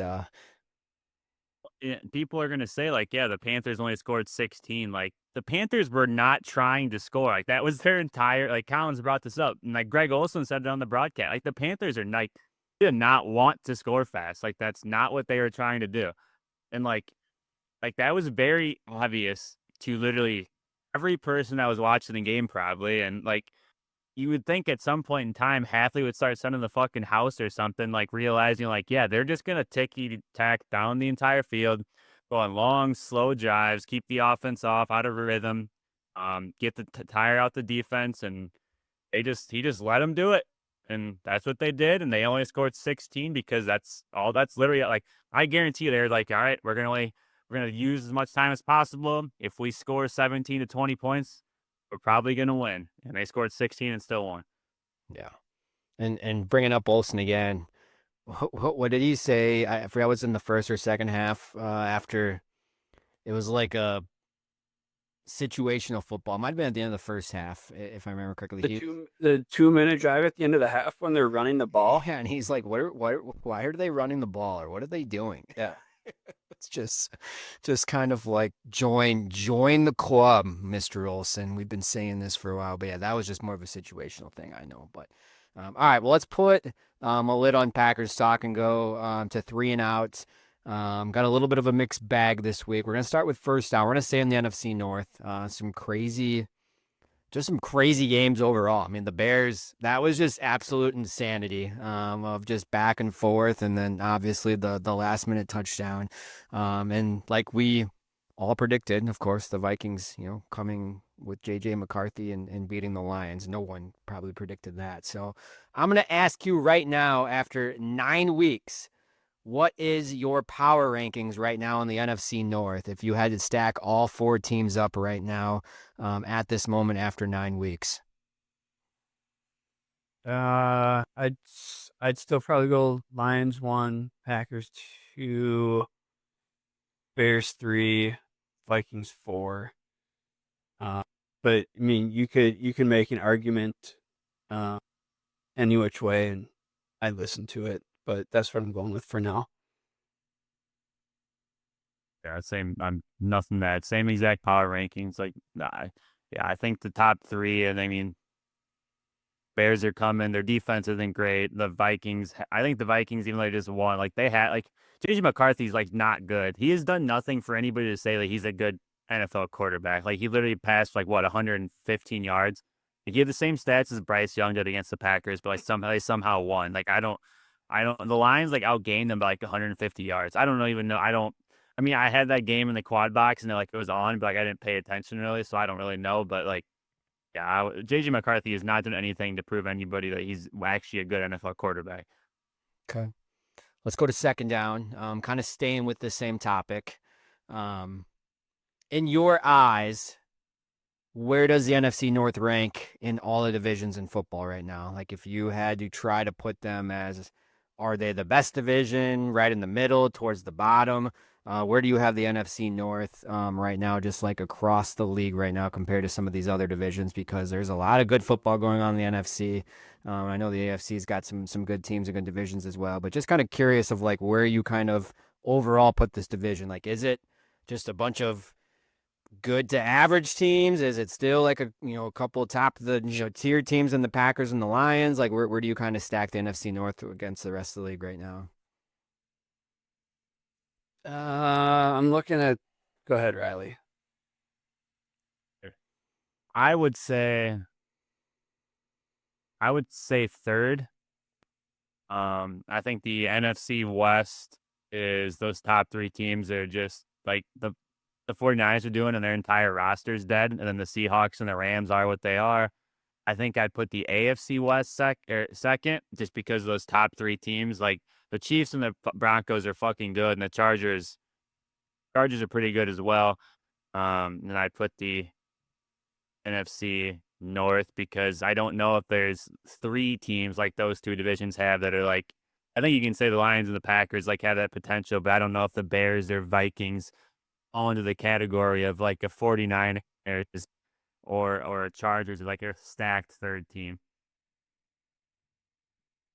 Yeah, people are gonna say like, yeah, the Panthers only scored 16. Like the Panthers were not trying to score. Like that was their entire. Like Collins brought this up, and like Greg Olson said it on the broadcast. Like the Panthers are like did not want to score fast. Like that's not what they were trying to do, and like that was very obvious to literally every person that was watching the game probably, and like you would think at some point in time, Halfley would start sending the fucking house or something, like realizing, like, yeah, they're just going to ticky tack down the entire field, go on long, slow drives, keep the offense off, out of rhythm, get the tire out the defense. And he just let them do it. And that's what they did. And they only scored 16 because that's literally like, I guarantee you they're like, all right, we're going to use as much time as possible. If we score 17 to 20 points, we're probably going to win. And they scored 16 and still won. yeah, and bringing up Olsen again, what did he say? I forgot what's in the first or second half. After it was like a situational football. It might have been at the end of the first half, if I remember correctly. The 2 minute drive at the end of the half when they're running the ball. Yeah, and he's like, why are they running the ball, or what are they doing? Yeah. It's just kind of like join the club, Mr. Olsen. We've been saying this for a while, but yeah, that was just more of a situational thing, I know. But all right, well, let's put a lid on Packers talk and go to 3 and out. Got a little bit of a mixed bag this week. We're gonna start with first down. We're gonna stay in the NFC North. Some crazy games overall. I mean, the Bears, that was just absolute insanity of just back and forth, and then obviously the last minute touchdown. And like we all predicted, of course, the Vikings, coming with J.J. McCarthy and beating the Lions. No one probably predicted that. So I'm going to ask you right now, after 9 weeks, what is your power rankings right now in the NFC North if you had to stack all 4 teams up right now at this moment after 9 weeks? I'd still probably go Lions 1, Packers 2, Bears 3, Vikings 4. But I mean, you can make an argument any which way, and I listen to it. But that's what I'm going with for now. Yeah, same. I'm nothing that same exact power rankings. Like, yeah, I think the top 3, and I mean, Bears are coming. Their defense isn't great. The Vikings, I think the Vikings, even though they just won, like they had, like JJ McCarthy's like not good. He has done nothing for anybody to say that he's a good NFL quarterback. Like he literally passed like what 115 yards. Like, he had the same stats as Bryce Young did against the Packers, but like somehow won. Like I don't. The Lions like outgained them by like 150 yards. I don't know even know. I don't. I mean, I had that game in the quad box and like it was on, but like I didn't pay attention really, so I don't really know. But like. Yeah, J.J. McCarthy has not done anything to prove anybody that he's actually a good NFL quarterback. Okay. Let's go to second down. Kind of staying with the same topic. In your eyes, where does the NFC North rank in all the divisions in football right now? Like if you had to try to put them as, are they the best division, right in the middle, towards the bottom? Where do you have the NFC North right now, just like across the league right now compared to some of these other divisions? Because there's a lot of good football going on in the NFC. I know the AFC's got some good teams and good divisions as well, but just kind of curious of like where you kind of overall put this division. Like, is it just a bunch of good to average teams? Is it still like a couple of top of the tier teams in the Packers and the Lions? Like where do you kind of stack the NFC North against the rest of the league right now? I'm looking at. Go ahead, Riley. I would say third. I think the NFC West is those top 3 teams are just like the 49ers are doing and their entire roster is dead. And then the Seahawks and the Rams are what they are. I think I'd put the AFC West second just because those top 3 teams, like the Chiefs and the Broncos are fucking good. And the Chargers are pretty good as well. And I'd put the NFC North because I don't know if there's 3 teams like those 2 divisions have that are like, I think you can say the Lions and the Packers like have that potential, but I don't know if the Bears or Vikings fall into the category of like a 49ers or a Chargers or like a stacked third team.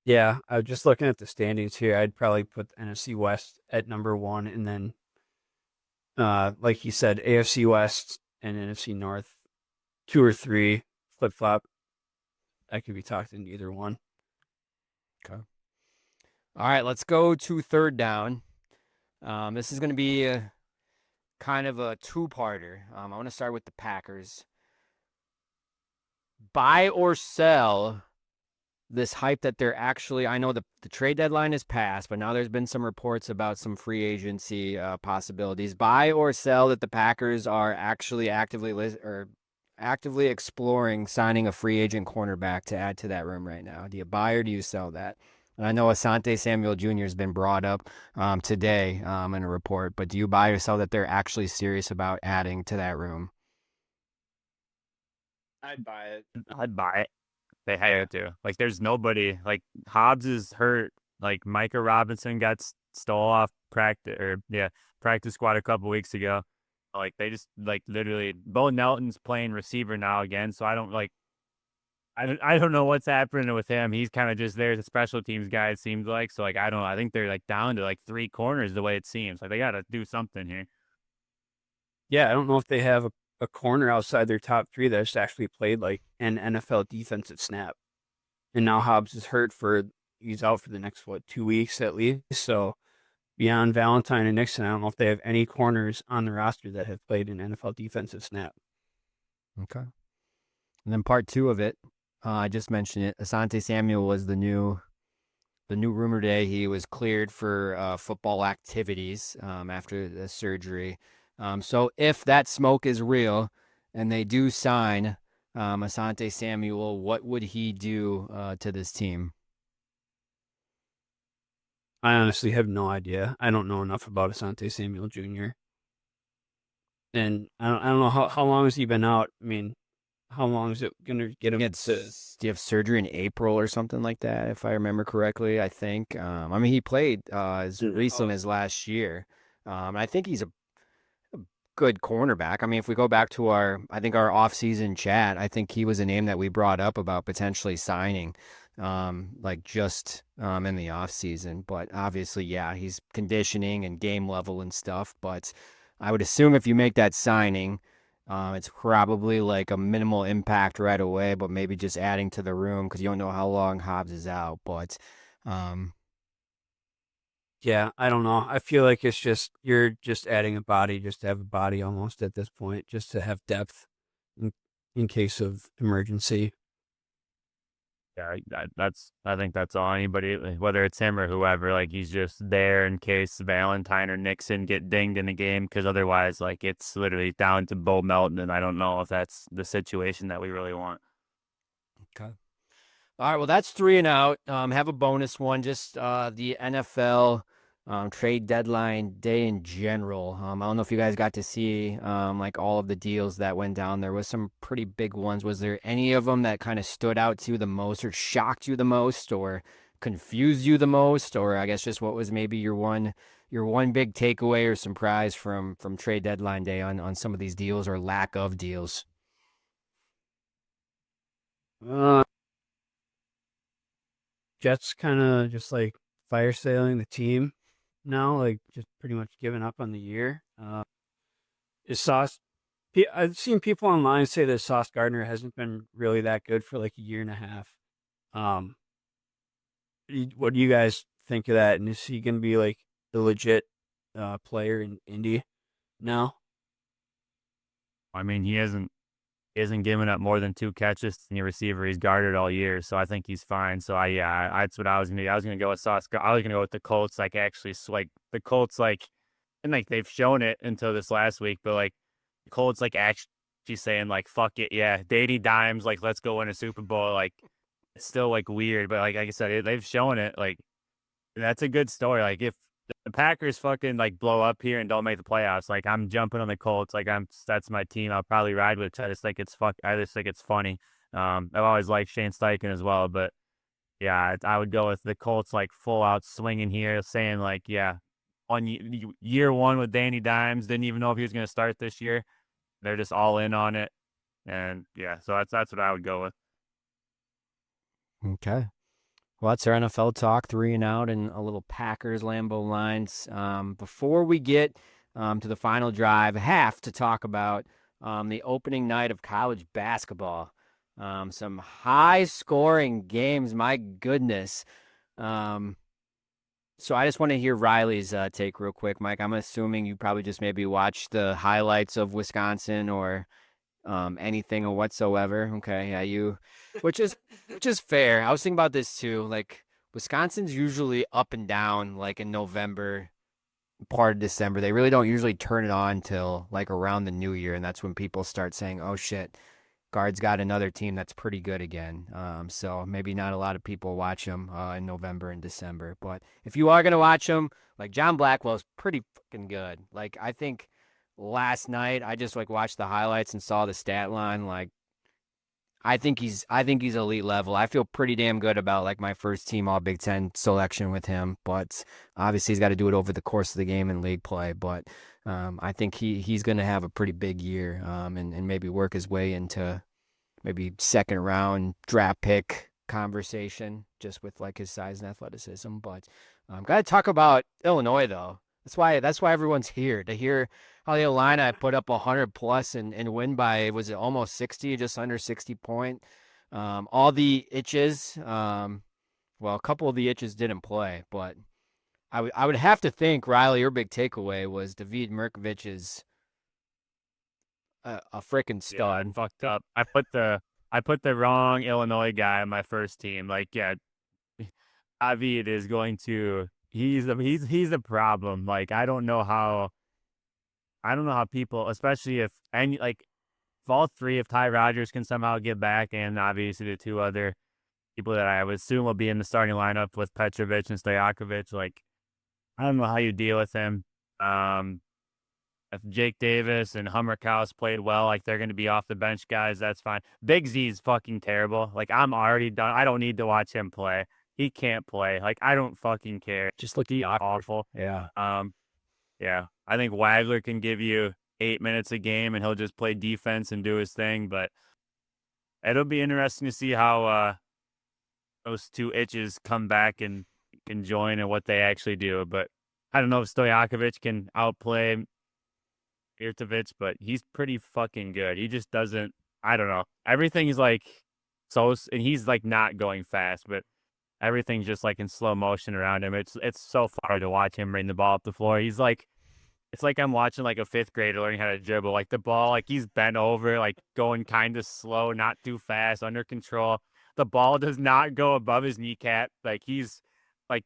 Yeah, I was just looking at the standings here. I'd probably put the NFC West at number 1, and then, like you said, AFC West and NFC North 2 or 3 flip flop. I could be talked into either one. Okay. All right, let's go to third down. This is going to be kind of a 2-parter. I want to start with the Packers. Buy or sell this hype that they're actually, I know the trade deadline is passed, but now there's been some reports about some free agency possibilities. Buy or sell that the Packers are actually actively exploring signing a free agent cornerback to add to that room right now. Do you buy or do you sell that? And I know Asante Samuel Jr. has been brought up today in a report, but do you buy or sell that they're actually serious about adding to that room? I'd buy it. I'd buy it. They had to. Like, there's nobody. Like, Hobbs is hurt. Like, Micah Robinson got stole off practice squad a couple weeks ago. Like, they just, like, literally, Bo Nelton's playing receiver now again, so I don't know what's happening with him. He's kind of just there as a special teams guy, it seems like. So, like, I think they're, like, down to, like, 3 corners the way it seems. Like, they got to do something here. Yeah, I don't know if they have a corner outside their top 3 that's actually played like an NFL defensive snap. And now Hobbs is hurt he's out for the next 2 weeks at least. So beyond Valentine and Nixon, I don't know if they have any corners on the roster that have played an NFL defensive snap. Okay. And then part 2 of it, I just mentioned it. Asante Samuel was the new rumor today. He was cleared for football activities after the surgery. So if that smoke is real, and they do sign Asante Samuel, what would he do to this team? I honestly have no idea. I don't know enough about Asante Samuel Jr. And I don't know how long has he been out. I mean, how long is it going to get him to? Do you have surgery in April or something like that, if I remember correctly? I think. I mean, he played as recently as last year. I think he's a good cornerback. I mean, if we go back to I think our off-season chat, I think he was a name that we brought up about potentially signing, like just in the off-season. But obviously, yeah, he's conditioning and game level and stuff. But I would assume if you make that signing, it's probably like a minimal impact right away, but maybe just adding to the room because you don't know how long Hobbs is out. But Yeah, I don't know. I feel like it's just you're just adding a body just to have a body almost at this point, just to have depth in, in case of emergency. Yeah, I think that's all anybody, whether it's him or whoever, like he's just there in case Valentine or Nixon get dinged in the game, because otherwise, like it's literally down to Bo Melton, and I don't know if that's the situation that we really want. okay. All right, well, that's 3 and out. Have a bonus one, just the NFL trade deadline day in general. I don't know if you guys got to see like all of the deals that went down. There was some pretty big ones. Was there any of them that kind of stood out to you the most, or shocked you the most, or confused you the most, or I guess just what was maybe your one big takeaway or surprise from trade deadline day on some of these deals or lack of deals? Uh, Jets kind of just like fire sailing the team now, like just pretty much giving up on the year. Is Sauce? I've seen people online say that Sauce Gardner hasn't been really that good for like a year and a half. Um, what do you guys think of that? And is he going to be like the legit player in Indy now? I mean, he isn't giving up more than 2 catches to any receiver he's guarded all year, so I think he's fine. So that's what I was gonna do. I was gonna go with Sauce. I was gonna go with the Colts. Like actually, like the Colts, like, and like they've shown it until this last week, but like the Colts, like actually saying like fuck it, yeah, Danny Dimes, like let's go win a Super Bowl. Like it's still like weird, but like I said, they've shown it. Like that's a good story. Like if the Packers fucking like blow up here and don't make the playoffs, like I'm jumping on the Colts. Like that's my team. I'll probably ride with it. I just think it's funny. I've always liked Shane Steichen as well, but yeah, I would go with the Colts like full out swinging here, saying like yeah, on year one with Danny Dimes, didn't even know if he was going to start this year. They're just all in on it, and yeah, so that's what I would go with. Okay. Well, that's our NFL talk, 3 and out, and a little Packers Lambeau lines. Before we get to the final drive, I have to talk about the opening night of college basketball. Some high-scoring games, my goodness. Um, so I just want to hear Riley's take real quick, Mike. I'm assuming you probably just maybe watched the highlights of Wisconsin or anything or whatsoever. Okay, yeah, which is fair. I was thinking about this too. Like Wisconsin's usually up and down like in November, part of December. They really don't usually turn it on till like around the new year, and that's when people start saying, "Oh shit, Guard's got another team that's pretty good again." So maybe not a lot of people watch them in November and December, but if you are gonna watch them, like John Blackwell's pretty fucking good. Like I think last night I just like watched the highlights and saw the stat line. Like I think he's elite level. I feel pretty damn good about like my first team All Big Ten selection with him, but obviously he's got to do it over the course of the game and league play. But I think he's going to have a pretty big year and maybe work his way into maybe second round draft pick conversation just with like his size and athleticism. But got to talk about Illinois though. That's why everyone's here to hear how the Illini put up 100 plus and win by was it almost 60, just under 60 point. All the itches, well, a couple of the itches didn't play, but I would have to think Riley, your big takeaway was David Mirkovic is a freaking Yeah, I stud. fucked up. I put the wrong Illinois guy on my first team. Like, yeah, David is going to. He's a problem. Like, I don't know how people, especially if any like all three, if Ty Rodgers can somehow get back, and obviously the two other people that I would assume will be in the starting lineup with Petrovic and Stojakovic, like, I don't know how you deal with him. If Jake Davis and Hummerkaus played well, like they're going to be off the bench guys, that's fine. Big Z's fucking terrible. Like, I'm already done. I don't need to watch him play. He can't play. Like, I don't fucking care. Just look Awful. Yeah. Yeah. I think Wagler can give you 8 minutes a game and he'll just play defense and do his thing. But it'll be interesting to see how those two itches come back and can join and what they actually do. But I don't know if Stojakovic can outplay Irtovic, but he's pretty fucking good. He just doesn't, I don't know. Everything's like and he's like not going fast, but everything's just like in slow motion around him. It's so far to watch him bring the ball up the floor. He's like, it's like I'm watching like a fifth grader learning how to dribble. Like the ball, like he's bent over, like going kind of slow, not too fast, under control. The ball does not go above his kneecap. Like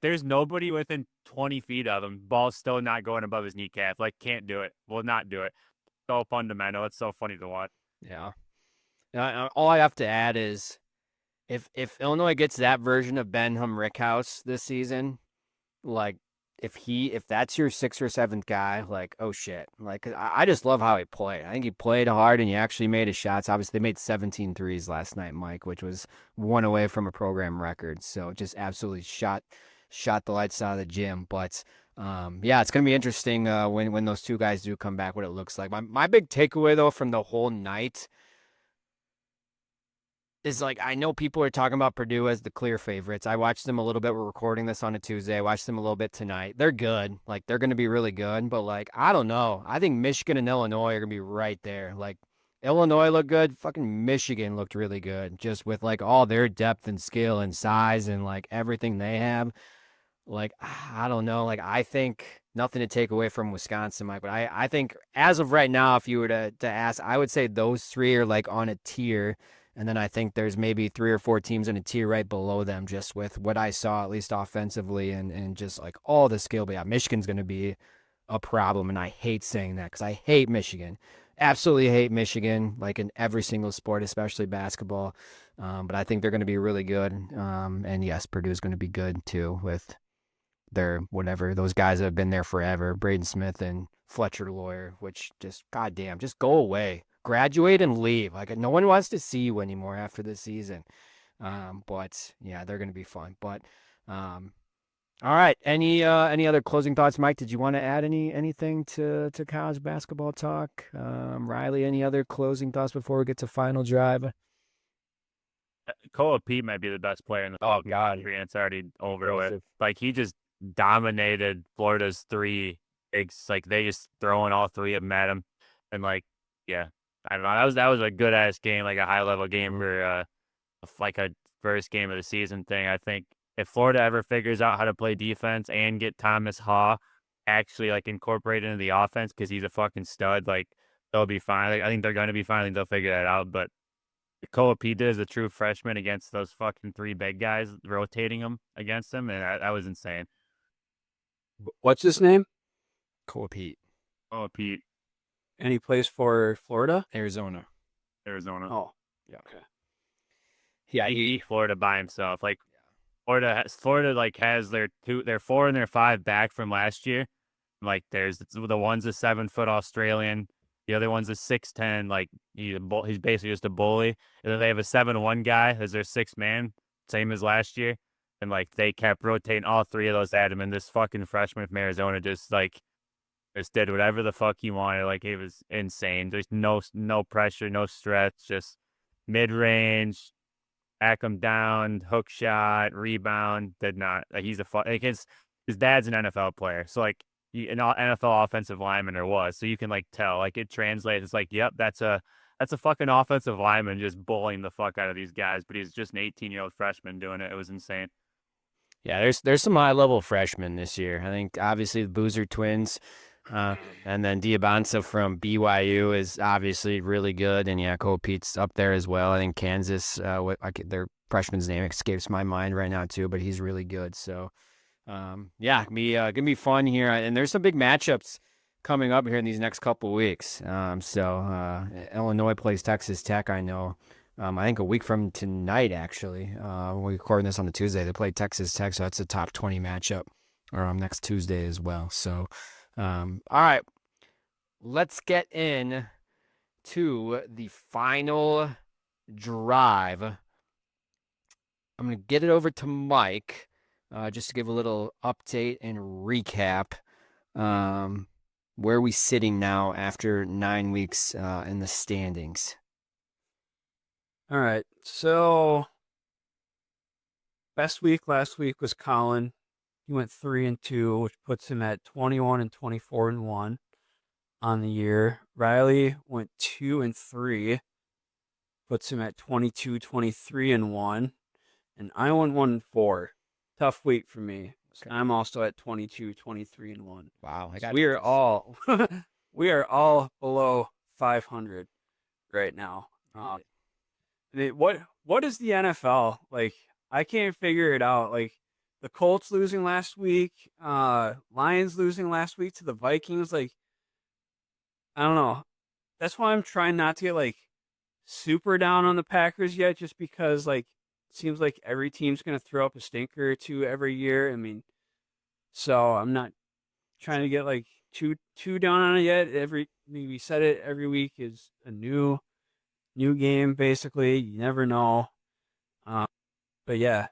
there's nobody within 20 feet of him. Ball's still not going above his kneecap. Like, can't do it. Will not do it. So fundamental. It's so funny to watch. Yeah. All I have to add is if Illinois gets that version of Ben Rickhouse this season, like if that's your 6th or 7th guy, like, oh shit. Like, I just love how he played. I think he played hard and he actually made his shots. Obviously, they made 17 threes last night, Mike, which was one away from a program record. So just absolutely shot the lights out of the gym. But yeah, it's gonna be interesting when those two guys do come back, what it looks like. My big takeaway though from the whole night is, like, I know people are talking about Purdue as the clear favorites. I watched them a little bit. We're recording this on a Tuesday. I watched them a little bit tonight. They're good. Like, they're going to be really good. But, like, I don't know. I think Michigan and Illinois are going to be right there. Like, Illinois looked good. Fucking Michigan looked really good. Just with, like, all their depth and skill and size and, like, everything they have. Like, I don't know. Like, I think nothing to take away from Wisconsin, Mike. But I think as of right now, if you were to ask, I would say those three are, like, on a tier. And then I think there's maybe 3 or 4 teams in a tier right below them, just with what I saw, at least offensively, and just like all the skill. But yeah, Michigan's going to be a problem. And I hate saying that because I hate Michigan. Absolutely hate Michigan, like in every single sport, especially basketball. But I think they're going to be really good. And yes, Purdue's going to be good too with their whatever, those guys that have been there forever, Braden Smith and Fletcher Lawyer, which just, goddamn, just go away. Graduate and leave. Like, no one wants to see you anymore after this season. But yeah, they're going to be fun. But all right. Any other closing thoughts, Mike? Did you want to add anything to college basketball talk? Riley, any other closing thoughts before we get to final drive? Koa Pete might be the best player in the country, and it's already over with. Like, he just dominated Florida's three bigs. Like, they just throwing all three of them at him. And, like, yeah. I don't know. That was a good ass game, like a high level game for like a first game of the season thing. I think if Florida ever figures out how to play defense and get Thomas Haw actually like incorporated into the offense because he's a fucking stud, like they'll be fine. Like, I think they're going to be fine. I think they'll figure that out. But Koa Pete is a true freshman against those fucking three big guys, rotating them against him, and that was insane. What's his name? Koa Pete. Koa Pete. And he plays for Florida? Arizona. Oh, yeah. Okay. Yeah, he Florida by himself. Like, Florida like has their 4 and their 5 back from last year. Like, there's the one's a 7-foot Australian, the other one's a 6'10". Like, he's basically just a bully. And then they have a 7'1" guy as their 6th man, same as last year. And like, they kept rotating all three of those at him. And this fucking freshman from Arizona just did whatever the fuck he wanted. Like, it was insane. There's no pressure, no stretch, just mid-range, back him down, hook shot, rebound. Did not. Like, he's his dad's an NFL player, so like an NFL offensive lineman was. So you can like tell. Like, it translates. It's like, yep, that's a fucking offensive lineman just bullying the fuck out of these guys. But he's just an 18-year-old freshman doing it. It was insane. Yeah, there's some high level freshmen this year. I think obviously the Boozer twins. And then Diabanza from BYU is obviously really good. And yeah, Koa Pete's up there as well. I think Kansas, their freshman's name escapes my mind right now too, but he's really good. So, yeah, gonna be fun here. And there's some big matchups coming up here in these next couple weeks. Illinois plays Texas Tech, I know. I think a week from tonight, actually. We're recording this on the Tuesday. They play Texas Tech, so that's a top 20 matchup next Tuesday as well. So, all right, let's get in to the final drive. I'm going to get it over to Mike just to give a little update and recap. Where are we sitting now after 9 weeks in the standings? All right. So best week last week was Collin. He went 3-2, which puts him at 21 and 24-1 on the year. Riley went 2-3, puts him at 22, 23-1. And I went 1-4. Tough week for me. Okay. I'm also at 22, 23-1. Wow. We are all below 500 right now. What is the NFL like? I can't figure it out. Like the Colts losing last week, Lions losing last week to the Vikings. Like I don't know. That's why I'm trying not to get like super down on the Packers yet, just because like it seems like every team's gonna throw up a stinker or two every year. I mean, so I'm not trying to get like too down on it yet. We said it every week is a new game, basically. You never know. But yeah,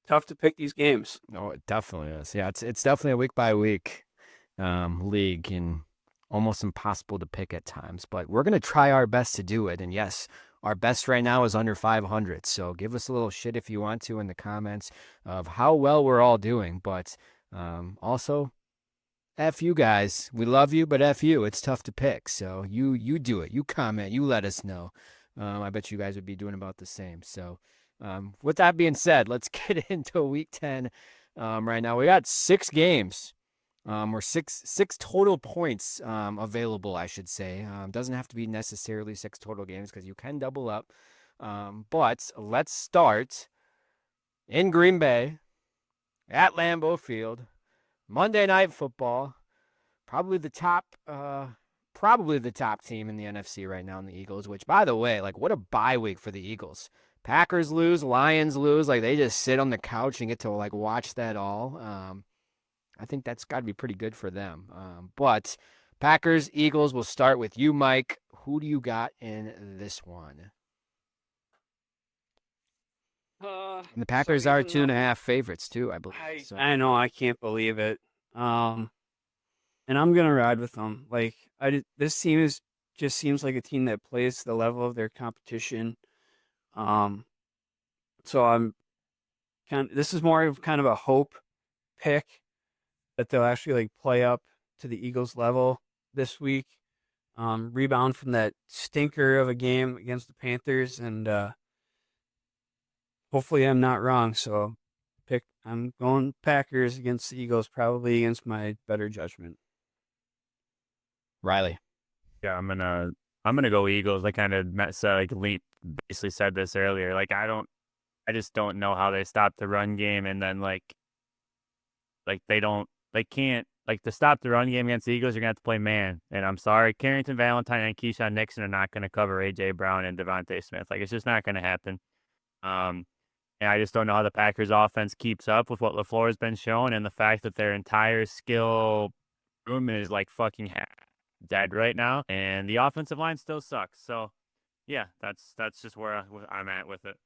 tough to pick these games. Oh, it definitely is. Yeah, it's definitely a week by week league and almost impossible to pick at times. But we're gonna try our best to do it. And yes, our best right now is under 500. So give us a little shit if you want to in the comments of how well we're all doing. But also, F you guys. We love you, but F you. It's tough to pick. So you do it. You comment. You let us know. I bet you guys would be doing about the same. So with that being said, let's get into week 10 right now. We got 6 games. Or six total points available, I should say. Doesn't have to be necessarily 6 total games because you can double up. But let's start in Green Bay at Lambeau Field. Monday Night Football, probably the top team in the NFC right now in the Eagles, which, by the way, like, what a bye week for the Eagles. Packers lose, Lions lose, like, they just sit on the couch and get to, like, watch that all. I think that's got to be pretty good for them. But Packers, Eagles, we'll start with you, Mike. Who do you got in this one? And the Packers are 2.5 favorites too, I believe. I know, I can't believe it. And I'm gonna ride with them. Like this team just seems like a team that plays to the level of their competition. So this is more of kind of a hope pick that they'll actually like play up to the Eagles level this week. Rebound from that stinker of a game against the Panthers, and hopefully I'm not wrong. So I'm going Packers against the Eagles, probably against my better judgment. Riley. Yeah, I'm gonna go Eagles. I kind of basically said this earlier. Like I just don't know how they stop the run game, and then like they can't to stop the run game against the Eagles. You're gonna have to play man, and I'm sorry, Carrington Valentine and Keyshawn Nixon are not gonna cover AJ Brown and Devontae Smith. Like it's just not gonna happen. And I just don't know how the Packers offense keeps up with what LaFleur has been showing, and the fact that their entire skill room is like fucking dead right now, and the offensive line still sucks. So, yeah, that's just where I'm at with it.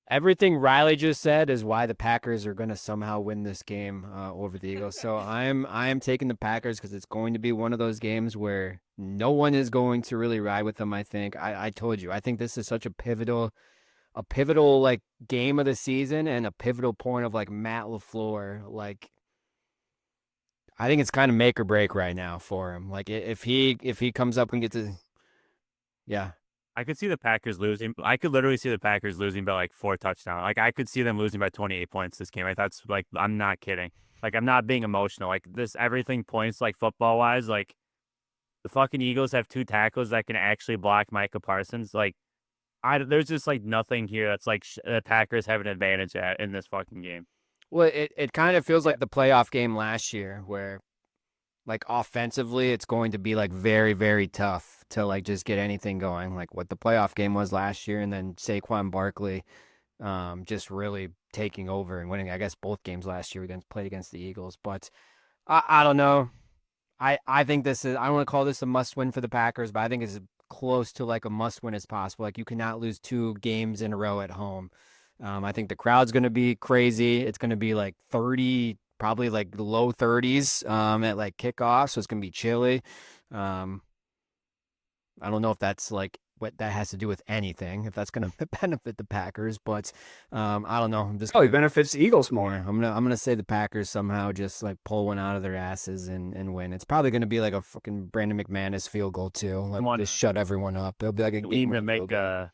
Everything Riley just said is why the Packers are going to somehow win this game over the Eagles. So I am taking the Packers because it's going to be one of those games where no one is going to really ride with them. I think I told you. I think this is such a pivotal like game of the season and a pivotal point of like Matt LaFleur. Like I think it's kind of make or break right now for him. Like if he comes up and gets yeah. I could see the Packers losing. I could literally see the Packers losing by like 4 touchdowns. Like I could see them losing by 28 points this game. Like that's like I'm not kidding. Like I'm not being emotional. Like this everything points like football wise. Like the fucking Eagles have 2 tackles that can actually block Micah Parsons. Like there's just like nothing here that's like the Packers have an advantage at in this fucking game. Well, it kind of feels like the playoff game last year where like offensively, it's going to be like very, very tough to like just get anything going, like what the playoff game was last year, and then Saquon Barkley just really taking over and winning, I guess, both games last year played against the Eagles. But I don't know. I think this is, I don't want to call this a must win for the Packers, but I think it's close to like a must win as possible. Like you cannot lose 2 games in a row at home. I think the crowd's going to be crazy. It's going to be like 30, probably like low 30s at like kickoff, so it's going to be chilly. Um, I don't know if that's like what that has to do with anything, if that's going to benefit the Packers, but I don't know. I'm just Probably benefits the Eagles more. I'm gonna say the Packers somehow just like pull one out of their asses and win. It's probably gonna be like a fucking Brandon McManus field goal too. Like just shut everyone up. It'll be like a We need to game-winning make field goal.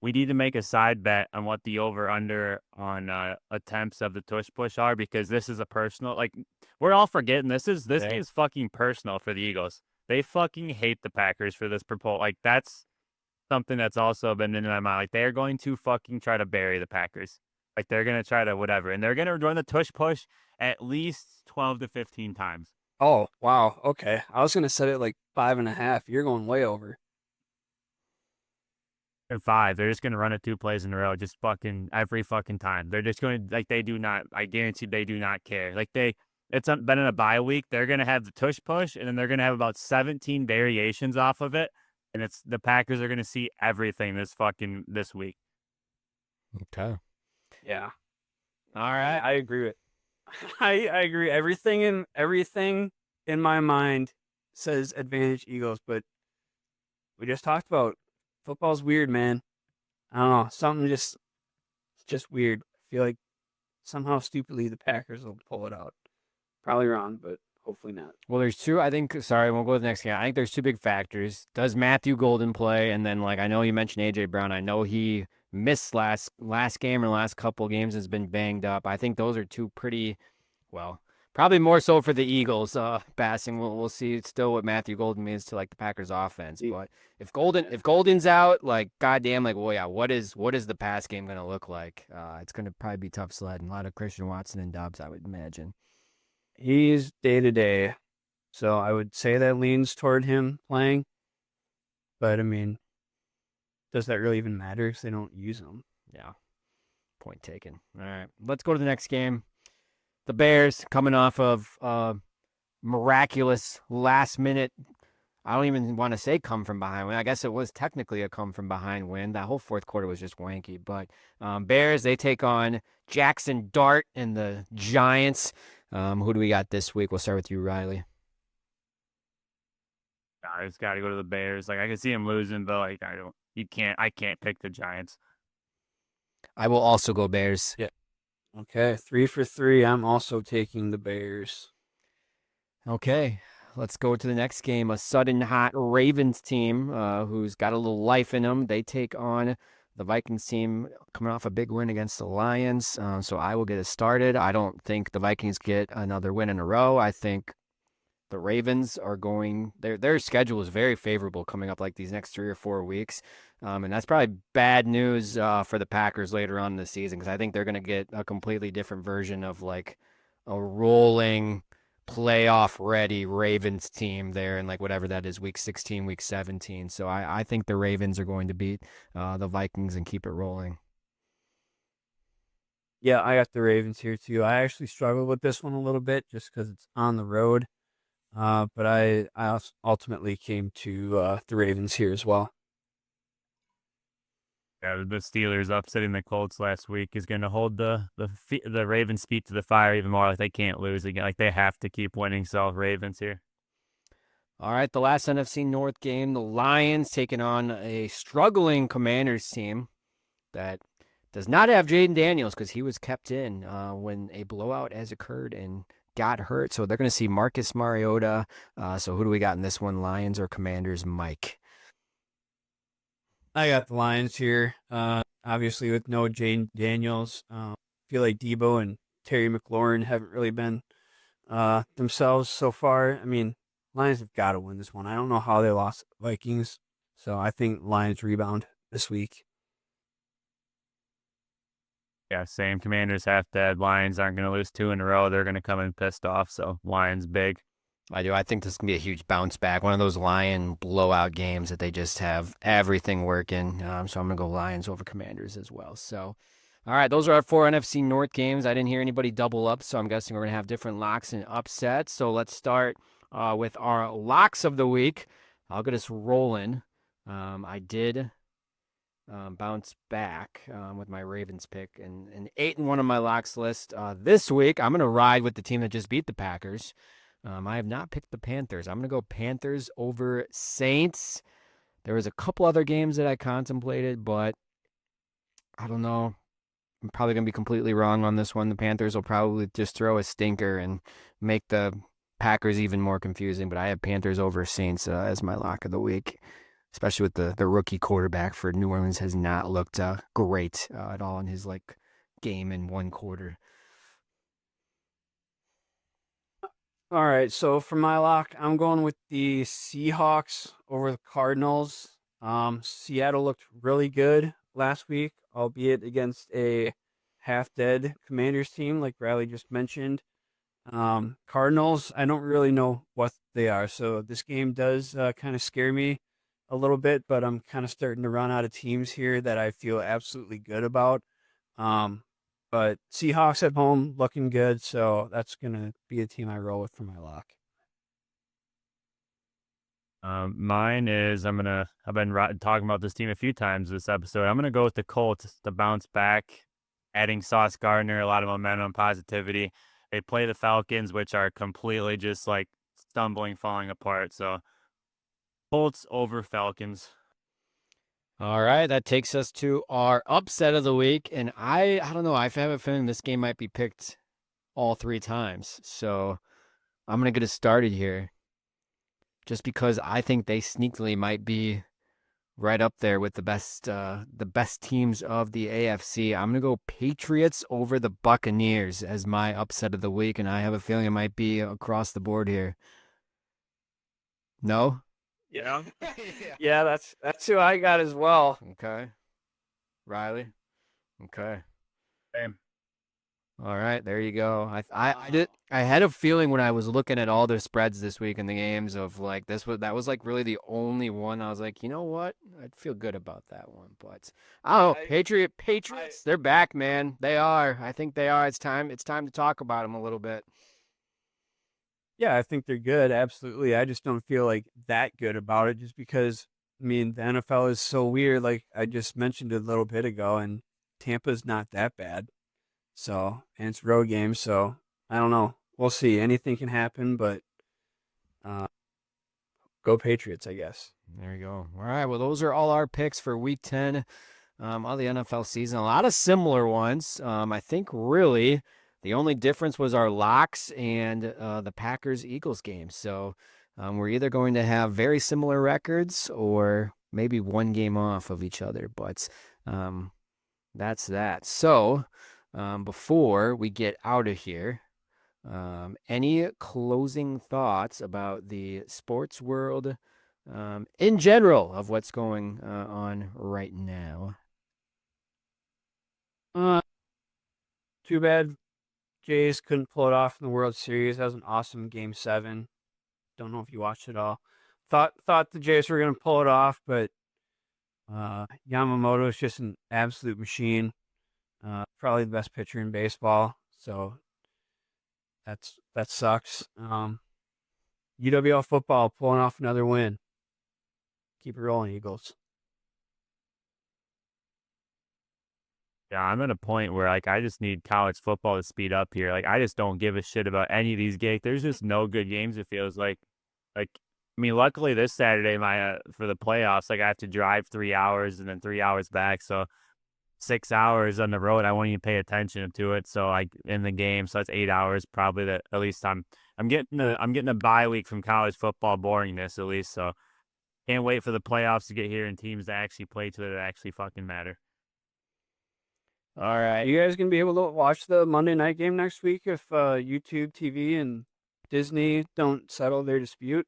we need to make a side bet on what the over under on attempts of the tush push are, because this is a personal, like, we're all forgetting this game's fucking personal for the Eagles. They fucking hate the Packers for this proposal. Like, that's something that's also been in my mind. Like, they're going to fucking try to bury the Packers. Like, they're going to try to whatever. And they're going to run the tush push at least 12 to 15 times. Oh, wow. Okay. I was going to set it like 5.5. You're going way over. And 5, they're just going to run it 2 plays in a row, just fucking every fucking time. They're just going to, like, they do not, I guarantee they do not care. Like, it's been in a bye week. They're going to have the tush push, and then they're going to have about 17 variations off of it. And it's the Packers are going to see everything this week. Okay. Yeah. All right. I agree with I agree. Everything in my mind says advantage Eagles, but we just talked about football's weird, man. I don't know. Something it's just weird. I feel like somehow stupidly the Packers will pull it out. Probably wrong, but hopefully not. Well, there's two. I think. Sorry, we'll go to the next game. I think there's 2 big factors. Does Matthew Golden play? And then, like, I know you mentioned AJ Brown. I know he missed last game or last couple games, has been banged up. I think those are 2 pretty, well, probably more so for the Eagles. Passing. We'll see still what Matthew Golden means to like the Packers offense. But if Golden's out, like, goddamn, like, well, yeah, what is the pass game gonna look like? It's gonna probably be tough sledding. A lot of Christian Watson and Dobbs, I would imagine. He's day to day, so I would say that leans toward him playing. But I mean, does that really even matter if they don't use him? Yeah. Point taken. All right. Let's go to the next game. The Bears coming off of miraculous last minute. I don't even want to say come from behind win. I guess it was technically a come from behind win. That whole fourth quarter was just wanky. But Bears, they take on Jackson Dart and the Giants. Who do we got this week? We'll start with you, Riley. I just got to go to the Bears. Like, I can see him losing, but like I can't pick the Giants. I will also go Bears. Yeah. Okay, 3 for 3. I'm also taking the Bears. Okay, let's go to the next game. A sudden hot Ravens team who's got a little life in them. They take on the Vikings team coming off a big win against the Lions. So I will get us started. I don't think the Vikings get another win in a row. I think the Ravens are going, their schedule is very favorable coming up like these next 3 or 4 weeks. And that's probably bad news for the Packers later on in the season, because I think they're going to get a completely different version of like a rolling playoff ready Ravens team there, and like whatever that is, week 16, week 17. So I think the Ravens are going to beat the Vikings and keep it rolling. Yeah, I got the Ravens here too. I actually struggled with this one a little bit just because it's on the road. But I ultimately came to the Ravens here as well. Yeah, the Steelers upsetting the Colts last week is going to hold the Ravens' feet to the fire even more. Like, they can't lose again. Like, they have to keep winning. So Ravens here. All right, the last NFC North game, the Lions taking on a struggling Commanders team that does not have Jaden Daniels because he was kept in when a blowout has occurred and got hurt. So they're going to see Marcus Mariota. So who do we got in this one, Lions or Commanders, Mike? I got the Lions here. Obviously with no Jaden Daniels. I feel like Debo and Terry McLaurin haven't really been themselves so far. I mean, Lions have got to win this one. I don't know how they lost Vikings. So I think Lions rebound this week. Yeah, same. Commanders half dead. Lions aren't going to lose 2 in a row. They're going to come in pissed off. So Lions big. I do. I think this can be a huge bounce back. One of those Lion blowout games that they just have everything working. So I'm going to go Lions over Commanders as well. So, all right, those are our 4 NFC North games. I didn't hear anybody double up, so I'm guessing we're going to have different locks and upsets. So let's start with our locks of the week. I'll get us rolling. I did bounce back with my Ravens pick and an 8-1 on my locks list. This week, I'm going to ride with the team that just beat the Packers. I have not picked the Panthers. I'm going to go Panthers over Saints. There was a couple other games that I contemplated, but I don't know. I'm probably going to be completely wrong on this one. The Panthers will probably just throw a stinker and make the Packers even more confusing, but I have Panthers over Saints as my lock of the week, especially with the rookie quarterback for New Orleans has not looked great at all in his game in one quarter. All right, so for my lock, I'm going with the Seahawks over the Cardinals. Seattle looked really good last week, albeit against a half-dead Commanders team, like Riley just mentioned. Cardinals, I don't really know what they are, so this game does kind of scare me a little bit, but I'm kind of starting to run out of teams here that I feel absolutely good about. But Seahawks at home looking good, so that's going to be a team I roll with for my lock. Mine is I've been talking about this team a few times this episode. I'm going to go with the Colts to bounce back, adding Sauce Gardner, a lot of momentum, positivity. They play the Falcons, which are completely just like stumbling, falling apart. So Colts over Falcons. All right, that takes us to our upset of the week, and I don't know. I have a feeling this game might be picked all 3 times, so I'm gonna get us started here, just because I think they sneakily might be right up there with the best teams of the AFC. I'm gonna go Patriots over the Buccaneers as my upset of the week, and I have a feeling it might be across the board here. No? Yeah. Yeah, that's who I got as well. Okay. Riley? Okay. Same. All right, there you go. I had a feeling when I was looking at all the spreads this week in the games of that was like really the only one I was like, you know what? I'd feel good about that one. But I don't know. Patriots, they're back, man. They are. I think they are. It's time to talk about them a little bit. Yeah, I think they're good. Absolutely. I just don't feel like that good about it just because, I mean, the NFL is so weird. Like I just mentioned a little bit ago, and Tampa's not that bad. So, and it's road games. So I don't know. We'll see. Anything can happen, but go Patriots, I guess. There you go. All right. Well, those are all our picks for Week 10 of the NFL season. A lot of similar ones. I think really the only difference was our locks and the Packers-Eagles game. So we're either going to have very similar records or maybe one game off of each other. But that's that. So before we get out of here, any closing thoughts about the sports world in general of what's going on right now? Too bad Jays couldn't pull it off in the World Series. That was an awesome Game 7. Don't know if you watched it all. Thought the Jays were going to pull it off, but Yamamoto is just an absolute machine. Probably the best pitcher in baseball. So that sucks. UWL football pulling off another win. Keep it rolling, Eagles. Yeah, I'm at a point where I just need college football to speed up here. I just don't give a shit about any of these games. There's just no good games. It feels like, I mean, luckily this Saturday, for the playoffs, I have to drive 3 hours and then 3 hours back. So 6 hours on the road, I won't even pay attention to it. So in the game, so that's 8 hours probably. That at least I'm getting a bye week from college football boringness at least. So can't wait for the playoffs to get here and teams to actually play to it that actually fucking matter. All right. You guys going to be able to watch the Monday night game next week if YouTube TV and Disney don't settle their dispute?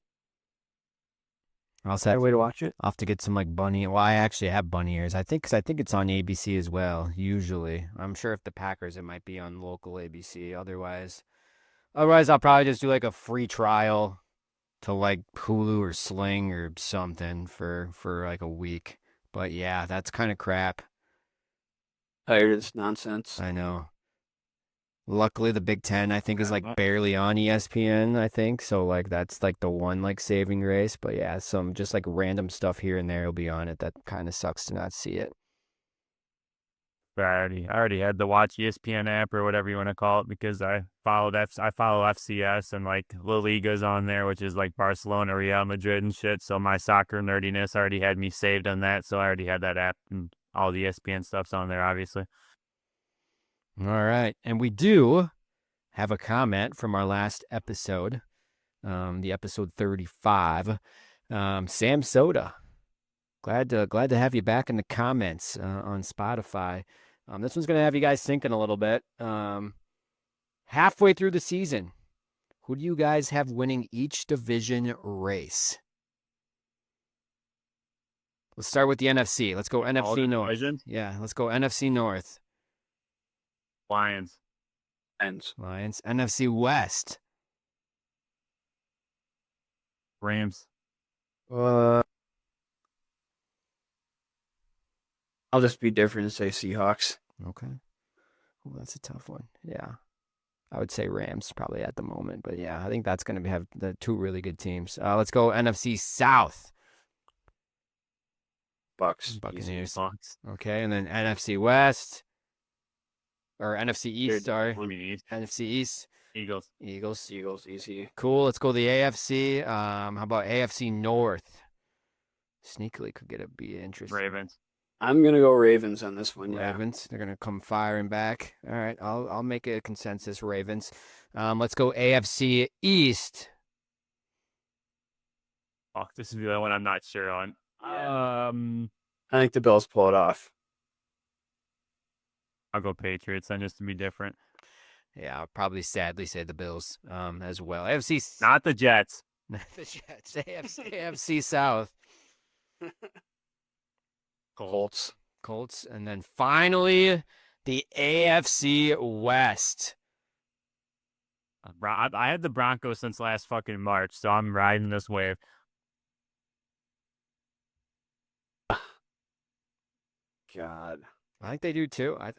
I'll Is that a way to watch it? I'll have to get some like bunny. Well, I actually have bunny ears. I think 'cause I think it's on ABC as well. Usually, I'm sure if the Packers, it might be on local ABC. Otherwise, I'll probably just do like a free trial to like Hulu or Sling or something for like a week. But yeah, that's kind of crap. Tired of this nonsense. I know. Luckily, the Big Ten, I think, is like Yeah. barely on ESPN, I think. So, like, that's like the one like saving grace. But yeah, some just like random stuff here and there will be on it. That kind of sucks to not see it. But I already had the Watch ESPN app or whatever you want to call it because I follow FCS and like La Liga's on there, which is like Barcelona, Real Madrid and shit. So my soccer nerdiness already had me saved on that. So I already had that app and all the ESPN stuff's on there, obviously. All right. And we do have a comment from our last episode, the episode 35. Sam Soda. Glad to have you back in the comments on Spotify. This one's going to have you guys thinking a little bit. Halfway through the season, who do you guys have winning each division race? Let's start with the NFC. Let's go All NFC the North. divisions? Yeah, let's go NFC North. Lions. Ends. Lions. NFC West. Rams. I'll just be different and say Seahawks. Okay. Well, that's a tough one. Yeah. I would say Rams probably at the moment. But yeah, I think that's going to have the two really good teams. Let's go NFC South. Bucks. Buccaneers. Bucks. Okay. And then NFC West. Or NFC East, sorry. I mean, East. NFC East. Eagles. Eagles. Eagles, easy. Cool. Let's go the AFC. How about AFC North? Sneakily could be interesting. Ravens. I'm gonna go Ravens on this one. Yeah. Ravens. They're gonna come firing back. All right, I'll make a consensus. Ravens. Let's go AFC East. Fuck, this is the other one I'm not sure on. I think the Bills pull it off. I'll go Patriots then just to be different. Yeah, I'll probably sadly say the Bills as well. AFC. Not the Jets. The Jets. AFC South. Colts. Colts, and then finally the AFC West. I had the Broncos since last fucking March, so I'm riding this wave. God. I think they do too. They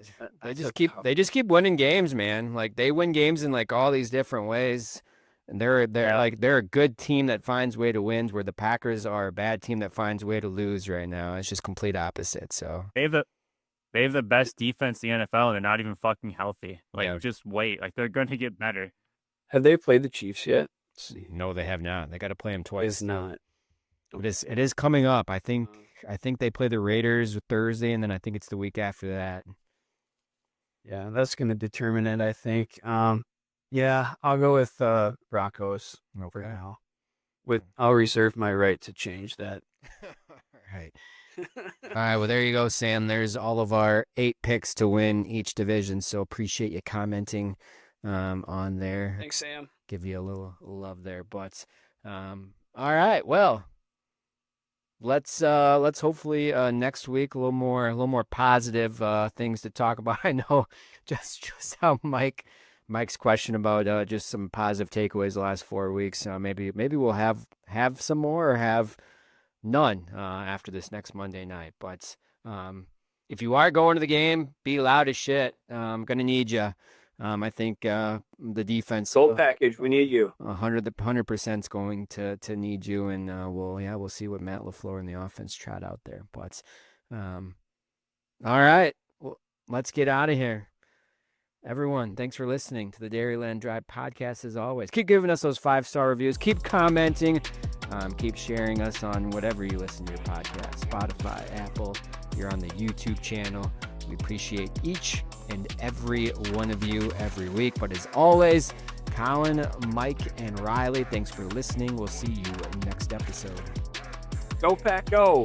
That's just keep winning games, man. Like they win games in like all these different ways. And they're a good team that finds way to win, where the Packers are a bad team that finds way to lose right now. It's just complete opposite. So They have the best defense in the NFL, and they're not even fucking healthy. Like, Yeah. just wait. Like, they're going to get better. Have they played the Chiefs yet? no, they have not. They got to play them twice. It's not. It is coming up. I think they play the Raiders Thursday, and then I think it's the week after that. Yeah, that's gonna determine it. I think. Yeah, I'll go with Broncos for now. I'll reserve my right to change that. All right. All right. Well, there you go, Sam. There's all of our 8 picks to win each division. So appreciate you commenting on there. Thanks, Sam. Give you a little love there, but all right. Well, let's hopefully next week a little more positive things to talk about. I know just how Mike's question about just some positive takeaways the last 4 weeks. Maybe we'll have some more or have none after this next Monday night. But if you are going to the game, be loud as shit. I'm gonna need you. I think the defense. Soul package. We need you. 100% is going to need you, and we'll see what Matt LaFleur and the offense trot out there. But all right, well, let's get out of here. Everyone, thanks for listening to the Dairyland Drive podcast as always. Keep giving us those 5-star reviews. Keep commenting. Keep sharing us on whatever you listen to your podcast. Spotify, Apple. You're on the YouTube channel. We appreciate each and every one of you every week. But as always, Collin, Mike, and Riley, thanks for listening. We'll see you next episode. Go Pack, go.